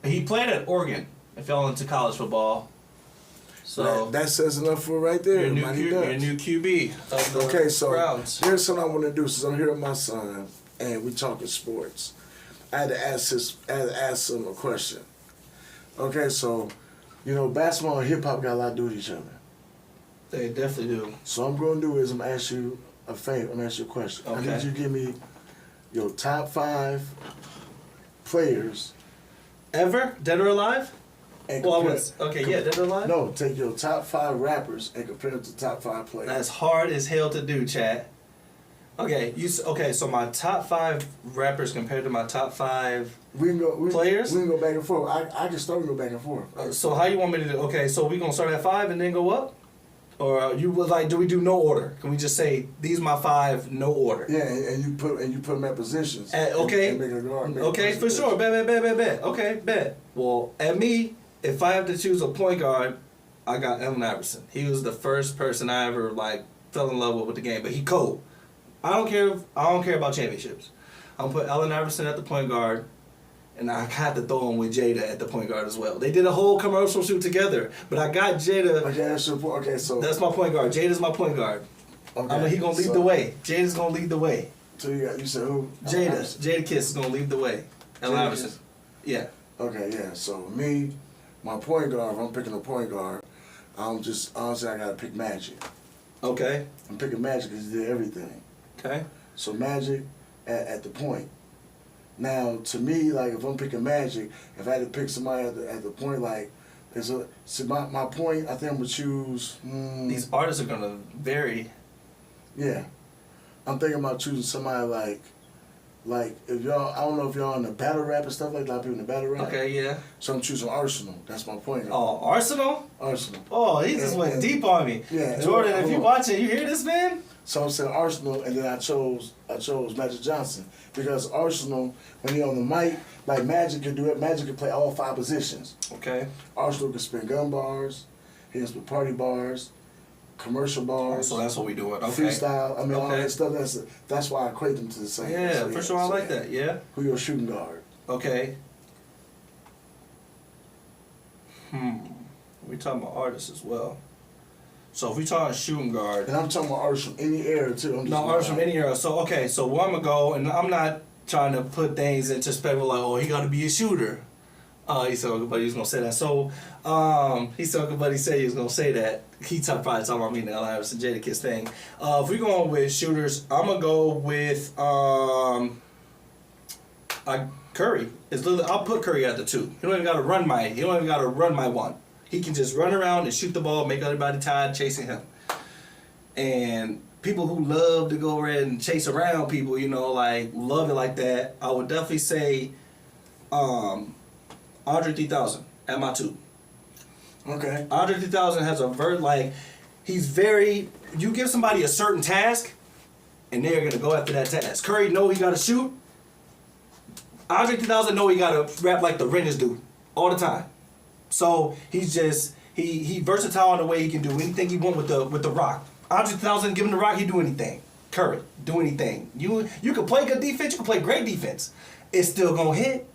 Speaker 2: He played at Oregon and fell into college football. So
Speaker 1: that says enough for right there.
Speaker 2: your new QB of the
Speaker 1: Okay, so
Speaker 2: Browns.
Speaker 1: here's something I want to do. Since I'm here with my son and we talking sports, I had to ask him a question. Okay, so basketball and hip hop got a lot to do with each other.
Speaker 2: They definitely do.
Speaker 1: So what I'm going to do is I'm going to ask you a favor. I'm going to ask you a question.
Speaker 2: Okay.
Speaker 1: I need you to give me your top 5 players.
Speaker 2: Ever? Dead or alive?
Speaker 1: And
Speaker 2: Well,
Speaker 1: compare,
Speaker 2: dead or alive?
Speaker 1: No, take your top 5 rappers and compare them to top 5 players.
Speaker 2: That's hard as hell to do, chat. Okay, so my top 5 rappers compared to my top 5 players?
Speaker 1: We can go back and forth. I can start and go back and forth.
Speaker 2: So how you want me to do? Okay, so we gonna start at 5 and then go up, or you would do we do no order? Can we just say these my 5, no order?
Speaker 1: Yeah, and you put them at positions.
Speaker 2: Okay.
Speaker 1: And make a guard, make
Speaker 2: Okay,
Speaker 1: a
Speaker 2: for sure. Bet. Okay, bet. Well, at me, if I have to choose a point guard, I got Allen Iverson. He was the first person I ever fell in love with the game, but he cold. I don't care about championships. I'm gonna put Allen Iverson at the point guard, and I had to throw him with Jada at the point guard as well. They did a whole commercial shoot together, but I got Jada.
Speaker 1: Okay, so
Speaker 2: That's my point guard. Jada's my point guard.
Speaker 1: okay,
Speaker 2: I mean, he gonna lead the way. Jada's gonna lead the way.
Speaker 1: So you said who?
Speaker 2: Jada Kiss is gonna lead the way. Allen
Speaker 1: Jada
Speaker 2: Iverson.
Speaker 1: Kiss?
Speaker 2: Yeah.
Speaker 1: Okay, yeah. So me, my point guard. If I'm picking a point guard, I'm just honestly I gotta pick Magic.
Speaker 2: Okay.
Speaker 1: I'm picking Magic because he did everything.
Speaker 2: Okay.
Speaker 1: So Magic at the point. Now to me, if I'm picking Magic, if I had to pick somebody at the point, my point. I think I'm gonna choose.
Speaker 2: These artists are gonna vary.
Speaker 1: Yeah, I'm thinking about choosing somebody Like, if y'all, I don't know if y'all in the battle rap and stuff like that. A lot of people in the battle rap.
Speaker 2: Okay, yeah.
Speaker 1: So I'm choosing Arsenal. That's my point.
Speaker 2: Oh, Arsenal?
Speaker 1: Arsenal.
Speaker 2: Oh, he just went deep on me.
Speaker 1: Yeah.
Speaker 2: Jordan, if you watching, you hear this, man?
Speaker 1: So I'm saying Arsenal, and then I chose Magic Johnson because Arsenal, when he on the mic, like Magic can do it. Magic can play all 5 positions.
Speaker 2: Okay.
Speaker 1: Arsenal can spin gun bars, he can spin party bars, commercial bars.
Speaker 2: So that's what we doing. Okay.
Speaker 1: Freestyle. I mean, all
Speaker 2: Okay.
Speaker 1: that stuff. That's why I equate them to the same.
Speaker 2: Yeah,
Speaker 1: So,
Speaker 2: for sure. I like that. Yeah.
Speaker 1: Who your shooting guard?
Speaker 2: Okay. We talking about artists as well. So if we talking shooting guard,
Speaker 1: And I'm talking about artists from any era too. I'm just
Speaker 2: no artists from any era. So okay, so where I'm gonna go, and I'm not trying to put things into perspective like, oh, he got to be a shooter. He said, but he was gonna say that. So he said, but he said he was gonna say that. He probably talking about me now. I was a Jadakiss thing. If we going with shooters, I'm gonna go with Curry. It's literally, I'll put Curry at the 2. He don't even gotta run my 1. He can just run around and shoot the ball, make everybody tired chasing him. And people who love to go around and chase around people, you know, like love it like that, I would definitely say Andre 3000 at my 2.
Speaker 1: Okay.
Speaker 2: Andre 3000 has he's very, you give somebody a certain task and they're gonna go after that task. Curry know he gotta shoot. Andre 3000 know he gotta rap like the Rangers do all the time. So he's just he versatile in the way he can do anything he want with the rock. Andre 3000 give him the rock, he do anything. Curry do anything. You can play good defense, you can play great defense. It's still gonna hit.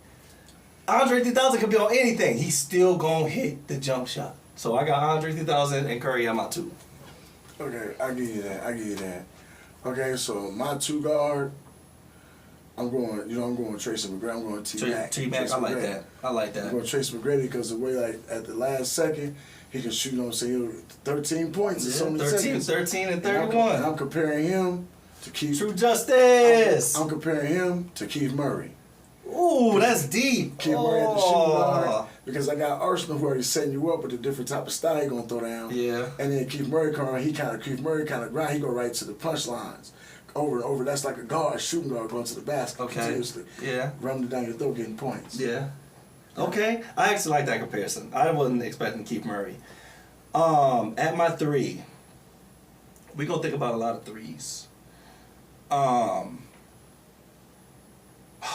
Speaker 2: Andre 3000 can be on anything. He's still gonna hit the jump shot. So I got Andre 3000 and Curry at my 2.
Speaker 1: Okay, I give you that. Okay, so my 2 guard, I'm going Tracy McGrady. I'm going T-Mac.
Speaker 2: T-Mac, I like that.
Speaker 1: I'm going Tracy McGrady because the way, like, at the last second, he can shoot, 13 points in so many seconds.
Speaker 2: 13 and 31.
Speaker 1: And I'm comparing him to Keith.
Speaker 2: True justice.
Speaker 1: I'm comparing him to Keith Murray.
Speaker 2: Ooh, that's deep.
Speaker 1: Keith Murray at the shooting guard because I got Arsenal who already setting you up with a different type of style he gonna throw down.
Speaker 2: Yeah.
Speaker 1: And then Keith Murray kind of grind. He go right to the punchlines. Over and over. That's like a guard, shooting guard going to the basket continuously.
Speaker 2: Yeah.
Speaker 1: Running it down your throat, getting points.
Speaker 2: Yeah. Okay. I actually like that comparison. I wasn't expecting Keith Murray. At my 3, we gonna think about a lot of 3s.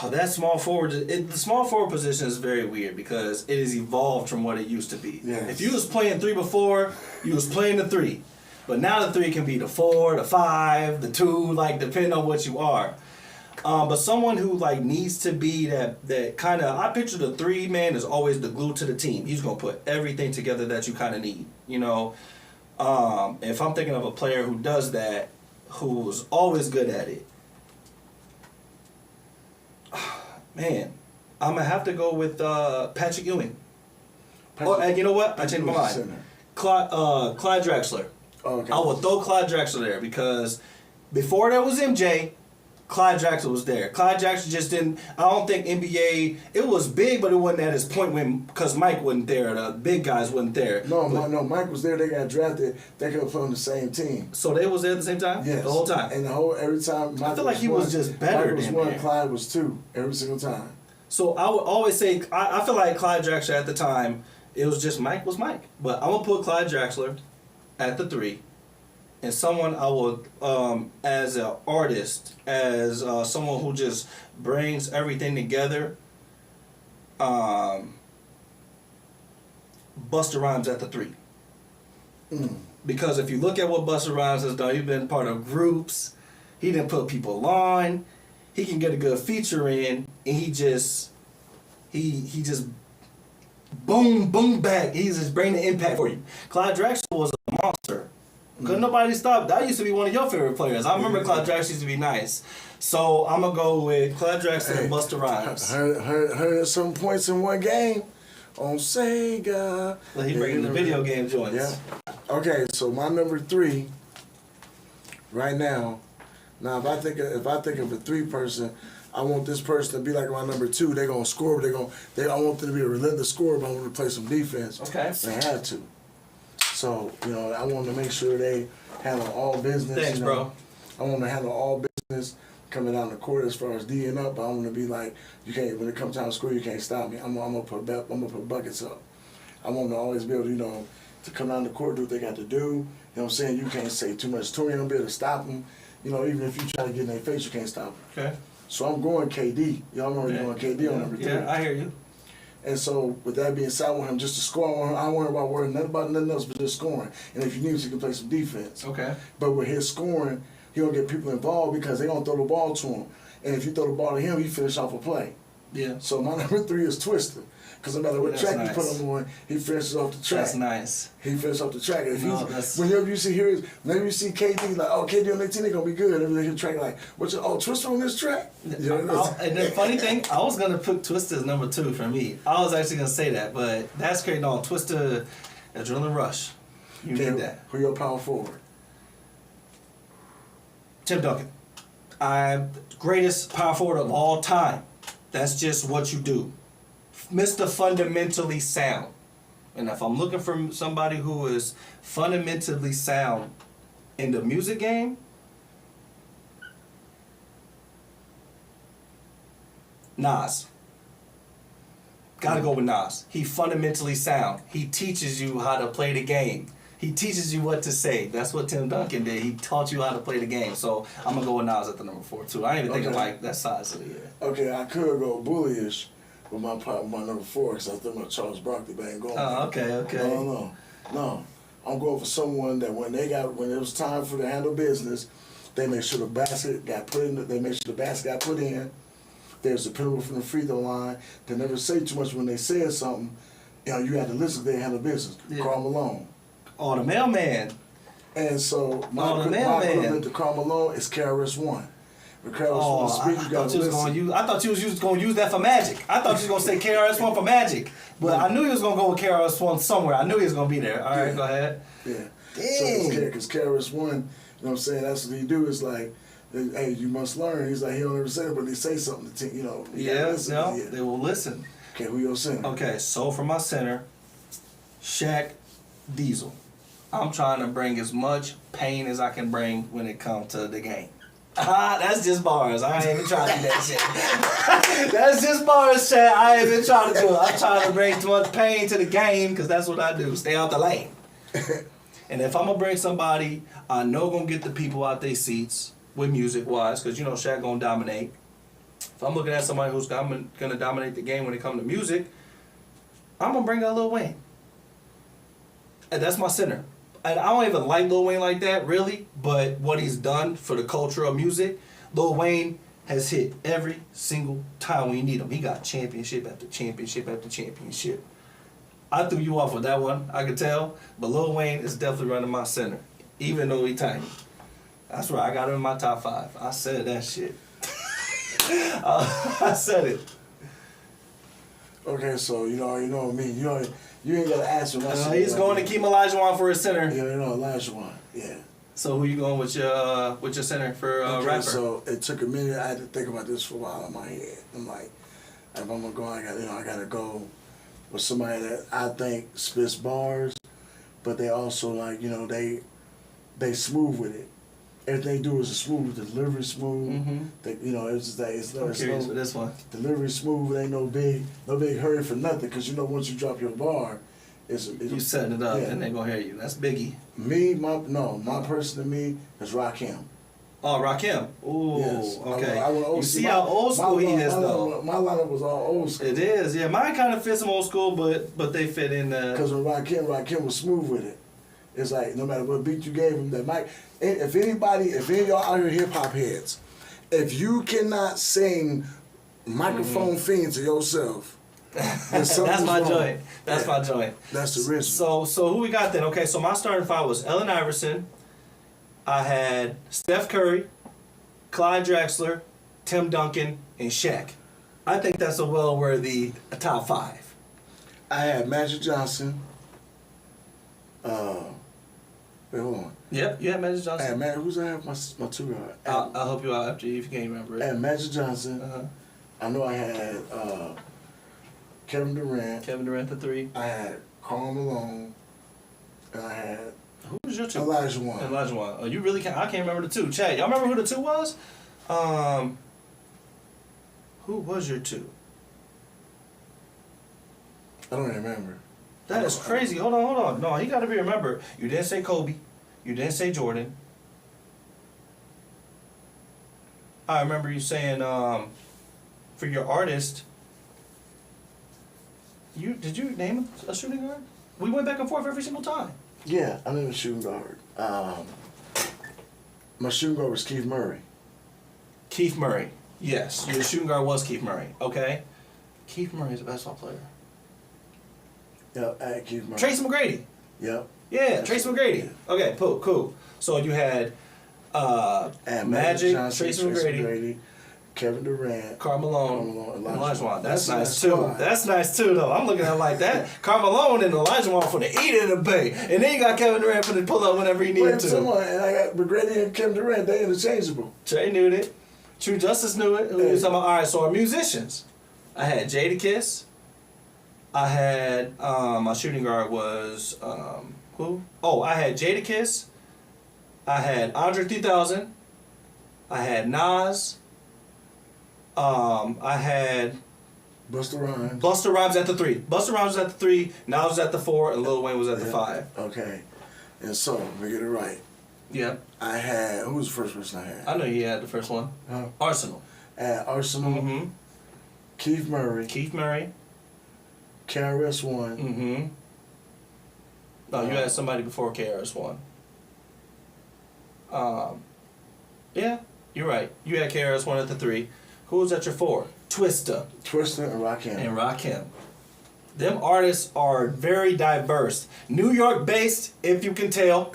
Speaker 2: That small forward, the small forward position is very weird because it has evolved from what it used to be.
Speaker 1: Yes.
Speaker 2: If you was playing 3 before, you was playing the 3. But now the 3 can be the 4, the 5, the 2, like depending on what you are. But someone who like needs to be that kind of, I picture the 3 man is always the glue to the team. He's gonna put everything together that you kind of need. You know, if I'm thinking of a player who does that, who's always good at it, man, I'm gonna have to go with Patrick Ewing. And you know what? I changed my mind. Clyde Drexler.
Speaker 1: Oh, okay.
Speaker 2: I will throw Clyde Drexler there because before there was MJ, Clyde Drexler was there. Clyde Drexler just didn't. I don't think NBA. It was big, but it wasn't at his point because Mike wasn't there. The big guys wasn't there.
Speaker 1: No, Mike was there. They got drafted. They could have put on the same team.
Speaker 2: So they was there at the same time.
Speaker 1: Yes.
Speaker 2: The whole time.
Speaker 1: And every time.
Speaker 2: I feel like he was just better
Speaker 1: Mike was
Speaker 2: than
Speaker 1: 1,
Speaker 2: him.
Speaker 1: Clyde was 2 every single time.
Speaker 2: So I would always say I feel like Clyde Drexler at the time. It was just Mike was Mike. But I'm gonna put Clyde Drexler at the 3. And someone I would, as an artist, as someone who just brings everything together, Busta Rhymes at the 3. Because if you look at what Busta Rhymes has done, he's been part of groups. He didn't put people on. He can get a good feature in, and he just boom, boom, back. He's just bringing the impact for you. Clyde Drexler was a monster. Couldn't nobody stop. That used to be one of your favorite players. I remember Clyde Drexler used to be nice. So I'm going to go with Clyde Drexler and Busta Rhymes.
Speaker 1: 100 some points in one game on Sega.
Speaker 2: Well, he bringing the video game joints.
Speaker 1: Yeah. Okay, so my number 3 right now. Now, if I think of a 3 person, I want this person to be like my number 2. They're gonna score. I want them to be a relentless scorer, but I want them to play some defense.
Speaker 2: Okay.
Speaker 1: They have to. So I want to make sure they handle all business.
Speaker 2: Thanks, bro.
Speaker 1: I want to handle all business. coming down the court as far as D'ing up. But I want to be like, you can't. When it comes time to score, you can't stop me. I'm gonna put buckets up. I want to always be able to, to come down the court, do what they got to do. You know what I'm saying? You can't say too much to me. You don't be able to stop them. Even if you try to get in their face, you can't stop them.
Speaker 2: Okay.
Speaker 1: So I'm going KD. Y'all know I'm going KD on number 3.
Speaker 2: Yeah, I hear you.
Speaker 1: And so, with that being said, I want him just to score. I don't worry about worrying nothing about nothing else but just scoring. And if you need to, you can play some defense.
Speaker 2: Okay.
Speaker 1: But with his scoring, he don't get people involved because they don't throw the ball to him. And if you throw the ball to him, he finish off a play.
Speaker 2: Yeah.
Speaker 1: So my number 3 is Twister. Because no matter what track you put him on, he finishes off the track.
Speaker 2: That's nice.
Speaker 1: He finishes off the track. And
Speaker 2: No,
Speaker 1: whenever you see whenever you see KD, like, oh, KD on their team, they're going to be good. Everything his track, like, Twister on this track?
Speaker 2: And the funny thing, I was going to put Twister as number 2 for me. I was actually going to say that, but that's crazy. No, Twister, Adrenaline Rush. You need that.
Speaker 1: Who your power forward?
Speaker 2: Tim Duncan. I'm the greatest power forward of all time. That's just what you do. Mr. Fundamentally Sound. And if I'm looking for somebody who is fundamentally sound in the music game, Nas. Gotta go with Nas. He fundamentally sound. He teaches you how to play the game. He teaches you what to say. That's what Tim Duncan did. He taught you how to play the game. So I'm gonna go with Nas at the number 4 too. I ain't even thinking like that size of the year.
Speaker 1: Okay, I could go bullyish with my number 4 because I thought about Charles Barkley, but I ain't going.
Speaker 2: Oh, okay.
Speaker 1: No. I'm going for someone that when it was time for to handle business, they make sure the basket got put in. They make sure the basket got put in. There's a penalty from the free throw line. They never say too much when they said something. You had to listen. They handle business.
Speaker 2: Yeah.
Speaker 1: Karl Malone.
Speaker 2: Oh, the mailman.
Speaker 1: And so my
Speaker 2: mailman.
Speaker 1: equivalent to Karl Malone is KRS-One. When KRS-One speak, you got to listen.
Speaker 2: I thought you was going to use that for Magic. I thought you was going to say KRS-One for Magic. But I knew he was going to go with KRS-One somewhere. I knew he was going to be there. All right, go ahead.
Speaker 1: Yeah.
Speaker 2: Dang.
Speaker 1: So because KRS-One, you know what I'm saying, that's what he do is like, hey, you must learn. He's like, he don't ever say it, but they say something to
Speaker 2: They will listen.
Speaker 1: Okay, who your center?
Speaker 2: Okay, so for my center, Shaq Diesel. I'm trying to bring as much pain as I can bring when it comes to the game. That's just bars. I ain't even trying to do that shit. That's just bars, Shaq. I ain't even trying to do it. I'm trying to bring too much pain to the game because that's what I do. Stay out the lane. And if I'm going to bring somebody, I know going to get the people out their seats with music-wise because, Shaq going to dominate. If I'm looking at somebody who's going to dominate the game when it comes to music, I'm going to bring out Lil Wayne. And that's my center. And I don't even like Lil Wayne like that, really, but what he's done for the culture of music, Lil Wayne has hit every single time we need him. He got championship after championship after championship. I threw you off with that one, I could tell, but Lil Wayne is definitely running my center, even though he tiny. That's right, I got him in my top 5. I said that shit. I said it.
Speaker 1: Okay, so you know me. You ain't gotta ask him.
Speaker 2: He's going to keep Olajuwon for his center.
Speaker 1: Yeah, Olajuwon. Yeah.
Speaker 2: So who you going with your center for rapper?
Speaker 1: So it took a minute. I had to think about this for a while in my head. I'm like, if I'm gonna go, I gotta go with somebody that I think spits bars, but they also they smooth with it. Everything they do is smooth. The delivery smooth.
Speaker 2: Mm-hmm.
Speaker 1: It's just that
Speaker 2: I'm curious for this one.
Speaker 1: Delivery smooth. Ain't no big hurry for nothing. Cause once you drop your bar,
Speaker 2: you setting it up and they gonna hear you. That's Biggie.
Speaker 1: My person to me is Rakim.
Speaker 2: Oh, Rakim. Ooh,
Speaker 1: yes.
Speaker 2: Okay. You see how old school he is though.
Speaker 1: My lineup was all old school.
Speaker 2: It is, yeah. Mine kind of fits some old school, but they fit in.
Speaker 1: Because when Rakim was smooth with it. It's like no matter what beat you gave him, that might. If any of y'all out here hip hop heads, if you cannot sing "Microphone Fiend" to yourself,
Speaker 2: that's my
Speaker 1: wrong.
Speaker 2: joint. That's my joint.
Speaker 1: That's the original.
Speaker 2: So who we got then? Okay, so my starting 5 was Allen Iverson. I had Steph Curry, Clyde Drexler, Tim Duncan, and Shaq. I think that's a well-worthy top 5.
Speaker 1: I had Magic Johnson. Wait, hold on.
Speaker 2: Yep, you had Magic Johnson.
Speaker 1: Who's I have my 2 guard?
Speaker 2: I'll help you out after if you can't remember it.
Speaker 1: I had Magic Johnson.
Speaker 2: Uh-huh.
Speaker 1: I know I had Kevin Durant.
Speaker 2: Kevin Durant the 3.
Speaker 1: I had Karl Malone. And I had
Speaker 2: Who was your 2?
Speaker 1: Olajuwon.
Speaker 2: Olajuwon. Oh, you really can't. I can't remember the 2. Chad, y'all remember who the 2 was? Who was your two?
Speaker 1: I don't remember.
Speaker 2: That is crazy. Hold on. No, he got to be remembered. You didn't say Kobe. You didn't say Jordan. I remember you saying for your artist. Did you name a shooting guard? We went back and forth every single time.
Speaker 1: Yeah, I named a shooting guard. My shooting guard was Keith Murray.
Speaker 2: Keith Murray. Yes, your shooting guard was Keith Murray. Okay. Keith Murray is a basketball player.
Speaker 1: Yep, I had Keith Murray.
Speaker 2: Tracy McGrady.
Speaker 1: Yep.
Speaker 2: Yeah, Tracy McGrady. Okay, cool. So you had Magic,
Speaker 1: Johnson,
Speaker 2: Tracy McGrady,
Speaker 1: Kevin Durant,
Speaker 2: Karl Malone,
Speaker 1: and
Speaker 2: Olajuwon. That's
Speaker 1: That's a
Speaker 2: nice
Speaker 1: nice
Speaker 2: too.
Speaker 1: squad.
Speaker 2: That's nice too, though. I'm looking at it like that. Karl Malone and Olajuwon for the eat in the bay, and then you got Kevin Durant for the pull up whenever he needed to.
Speaker 1: And I got McGrady and Kevin Durant. They interchangeable.
Speaker 2: Trey knew it. True Justice knew it. Who was talking about? All right, so our musicians. I had Jadakiss. I had my shooting guard was who? Oh, I had Jadakiss. I had Andre 3000. I had Nas. I had
Speaker 1: Busta Rhymes.
Speaker 2: Busta Rhymes at the 3. Busta Rhymes was at the 3. Nas was at the 4, and Lil Wayne was at the 5.
Speaker 1: Okay. And so, let me get it right.
Speaker 2: Yeah.
Speaker 1: I had, who was the first person I had?
Speaker 2: I know you had the first one.
Speaker 1: Huh?
Speaker 2: Arsenal.
Speaker 1: I had Arsenal,
Speaker 2: Mm-hmm.
Speaker 1: Keith Murray,
Speaker 2: Keith Murray.
Speaker 1: KRS-One.
Speaker 2: Mm-hmm. No, you had somebody before KRS-One. Yeah, you're right. You had KRS-One at the 3. Who was at your 4? Twista.
Speaker 1: Twista and Rakim.
Speaker 2: And Rakim. Them artists are very diverse. New York based, if you can tell.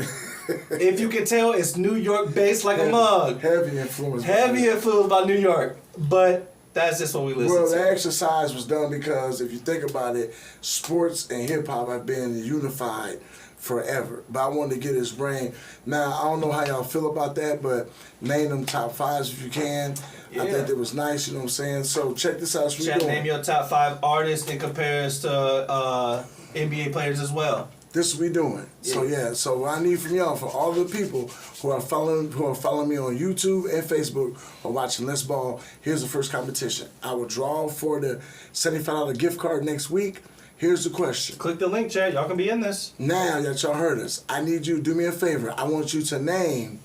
Speaker 2: If you can tell, it's New York based like a mug.
Speaker 1: Heavy influence.
Speaker 2: Heavy influence by New York. But that's just what we listen
Speaker 1: Well,
Speaker 2: to.
Speaker 1: the exercise was done because if you think about it, sports and hip hop have been unified forever. But I wanted to get his brain. Now, I don't know how y'all feel about that, but name them top 5s if you can.
Speaker 2: Yeah.
Speaker 1: I think it was nice, you know what I'm saying? So check this out.
Speaker 2: Chat, name your top 5 artists in comparison to NBA players as well.
Speaker 1: This is what we doing.
Speaker 2: Yeah.
Speaker 1: So what I need from y'all, for all the people who are following me on YouTube and Facebook or watching Let's Ball, here's the first competition. I will draw for the $75 gift card next week. Here's the question.
Speaker 2: Click the link, chat. Y'all can be in this.
Speaker 1: Now that y'all heard us, I need you to do me a favor. I want you to name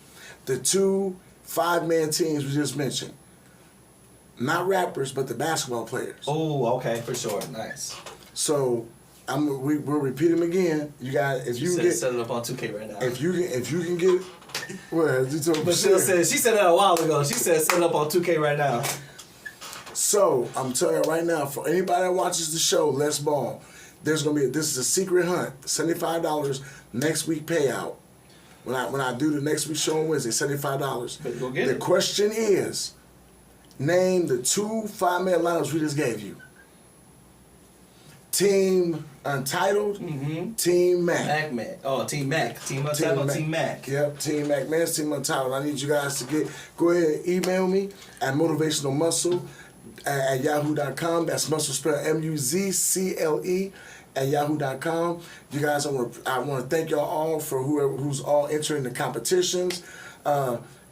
Speaker 1: the 2 5-man teams we just mentioned. Not rappers, but the basketball players.
Speaker 2: Oh, okay, for sure. Nice.
Speaker 1: So we'll repeat them again. You got if you
Speaker 2: She
Speaker 1: can get
Speaker 2: set it up on 2K right now.
Speaker 1: if you can get well, you told me
Speaker 2: But she said that a while ago. She said set it up on 2K right now.
Speaker 1: So I'm telling you right now, for anybody that watches the show, Let's Ball, this is a secret hunt. $75 next week payout. When I do the next week show on Wednesday, $75.
Speaker 2: But go get
Speaker 1: The
Speaker 2: it.
Speaker 1: question is, name the 2 5-man lineups we just gave you. Team Untitled, Team Mac.
Speaker 2: Mac. Oh, Team Mac. Team Untitled, Team Mac.
Speaker 1: Yep, Team Mac Man's Team Untitled. I need you guys to go ahead and email me at motivationalmuscle at yahoo.com. That's muscle spelled MUZCLE at yahoo.com. You guys, I want to thank y'all all for who's all entering the competitions.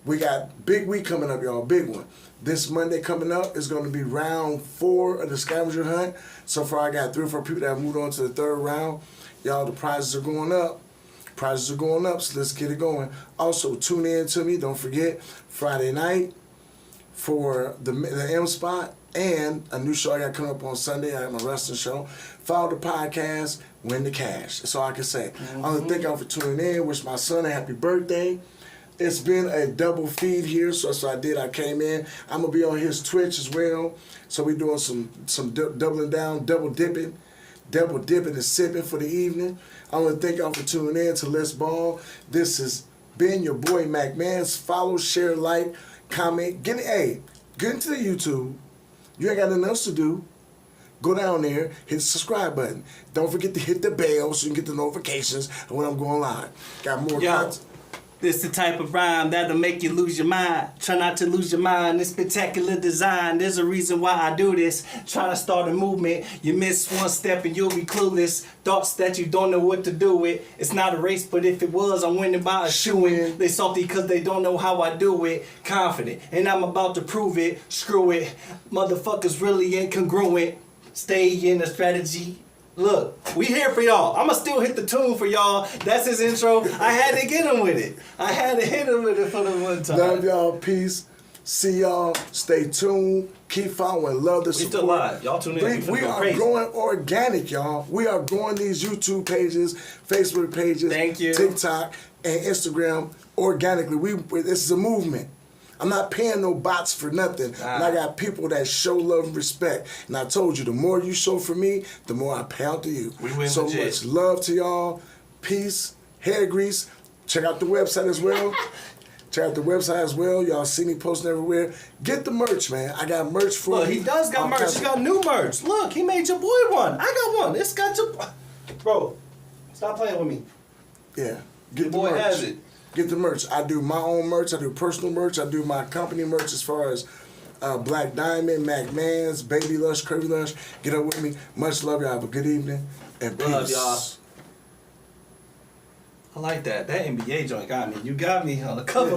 Speaker 1: We got big week coming up, y'all. Big one. This Monday coming up is going to be round 4 of the scavenger hunt. So far, I got 3 or 4 people that have moved on to the 3rd round. Y'all, the prizes are going up. Prizes are going up, so let's get it going. Also, tune in to me. Don't forget, Friday night for the M spot and a new show I got coming up on Sunday. I got my wrestling show. Follow the podcast, win the cash. That's all I can say. I want to thank y'all for tuning in. Wish my son a happy birthday. It's been a double feed here, so that's what I did. I came in. I'm going to be on his Twitch as well. So we're doing some doubling down, double dipping and sipping for the evening. I want to thank y'all for tuning in to Let's Ball. This has been your boy, Mac Manz. Follow, share, like, comment. Get into the YouTube. You ain't got nothing else to do. Go down there, hit the subscribe button. Don't forget to hit the bell so you can get the notifications of when I'm going live. Got more content.
Speaker 2: This the type of rhyme that'll make you lose your mind. Try not to lose your mind. This spectacular design. There's a reason why I do this. Try to start a movement. You miss one step and you'll be clueless. Thoughts that you don't know what to do with. It's not a race, but if it was, I'm winning by a shoe-in. They salty cause they don't know how I do it. Confident, and I'm about to prove it. Screw it. Motherfuckers really incongruent. Stay in the strategy. Look, we here for y'all. I'ma still hit the tune for y'all. That's his intro. I had to get him with it. I had to hit him with it for the one time.
Speaker 1: Love y'all. Peace. See y'all. Stay tuned. Keep following. Love the support.
Speaker 2: We still live. Y'all tune in.
Speaker 1: We are
Speaker 2: crazy.
Speaker 1: growing organic, y'all. We are growing these YouTube pages, Facebook pages,
Speaker 2: Thank you.
Speaker 1: TikTok, and Instagram organically. This is a movement. I'm not paying no bots for nothing. And I got people that show love and respect. And I told you, the more you show for me, the more I pay out to you.
Speaker 2: We win
Speaker 1: so
Speaker 2: legit.
Speaker 1: much love to y'all. Peace. Hair grease. Check out the website as well. Check out the website as well. Y'all see me posting everywhere. Get the merch, man. I got merch for you.
Speaker 2: Look, he does got merch. He got new merch. Look, he made your boy one. I got one. It's got your... Bro, stop playing with me.
Speaker 1: Yeah. Get
Speaker 2: Your
Speaker 1: the
Speaker 2: boy
Speaker 1: merch.
Speaker 2: has it.
Speaker 1: Get the merch. I do my own merch. I do personal merch. I do my company merch as far as Black Diamond, Manz, Baby Lush, Curvy Lush. Get up with me. Much love, y'all. Have a good evening and peace.
Speaker 2: Love y'all. I like that. That NBA joint got me. You got me on the cover.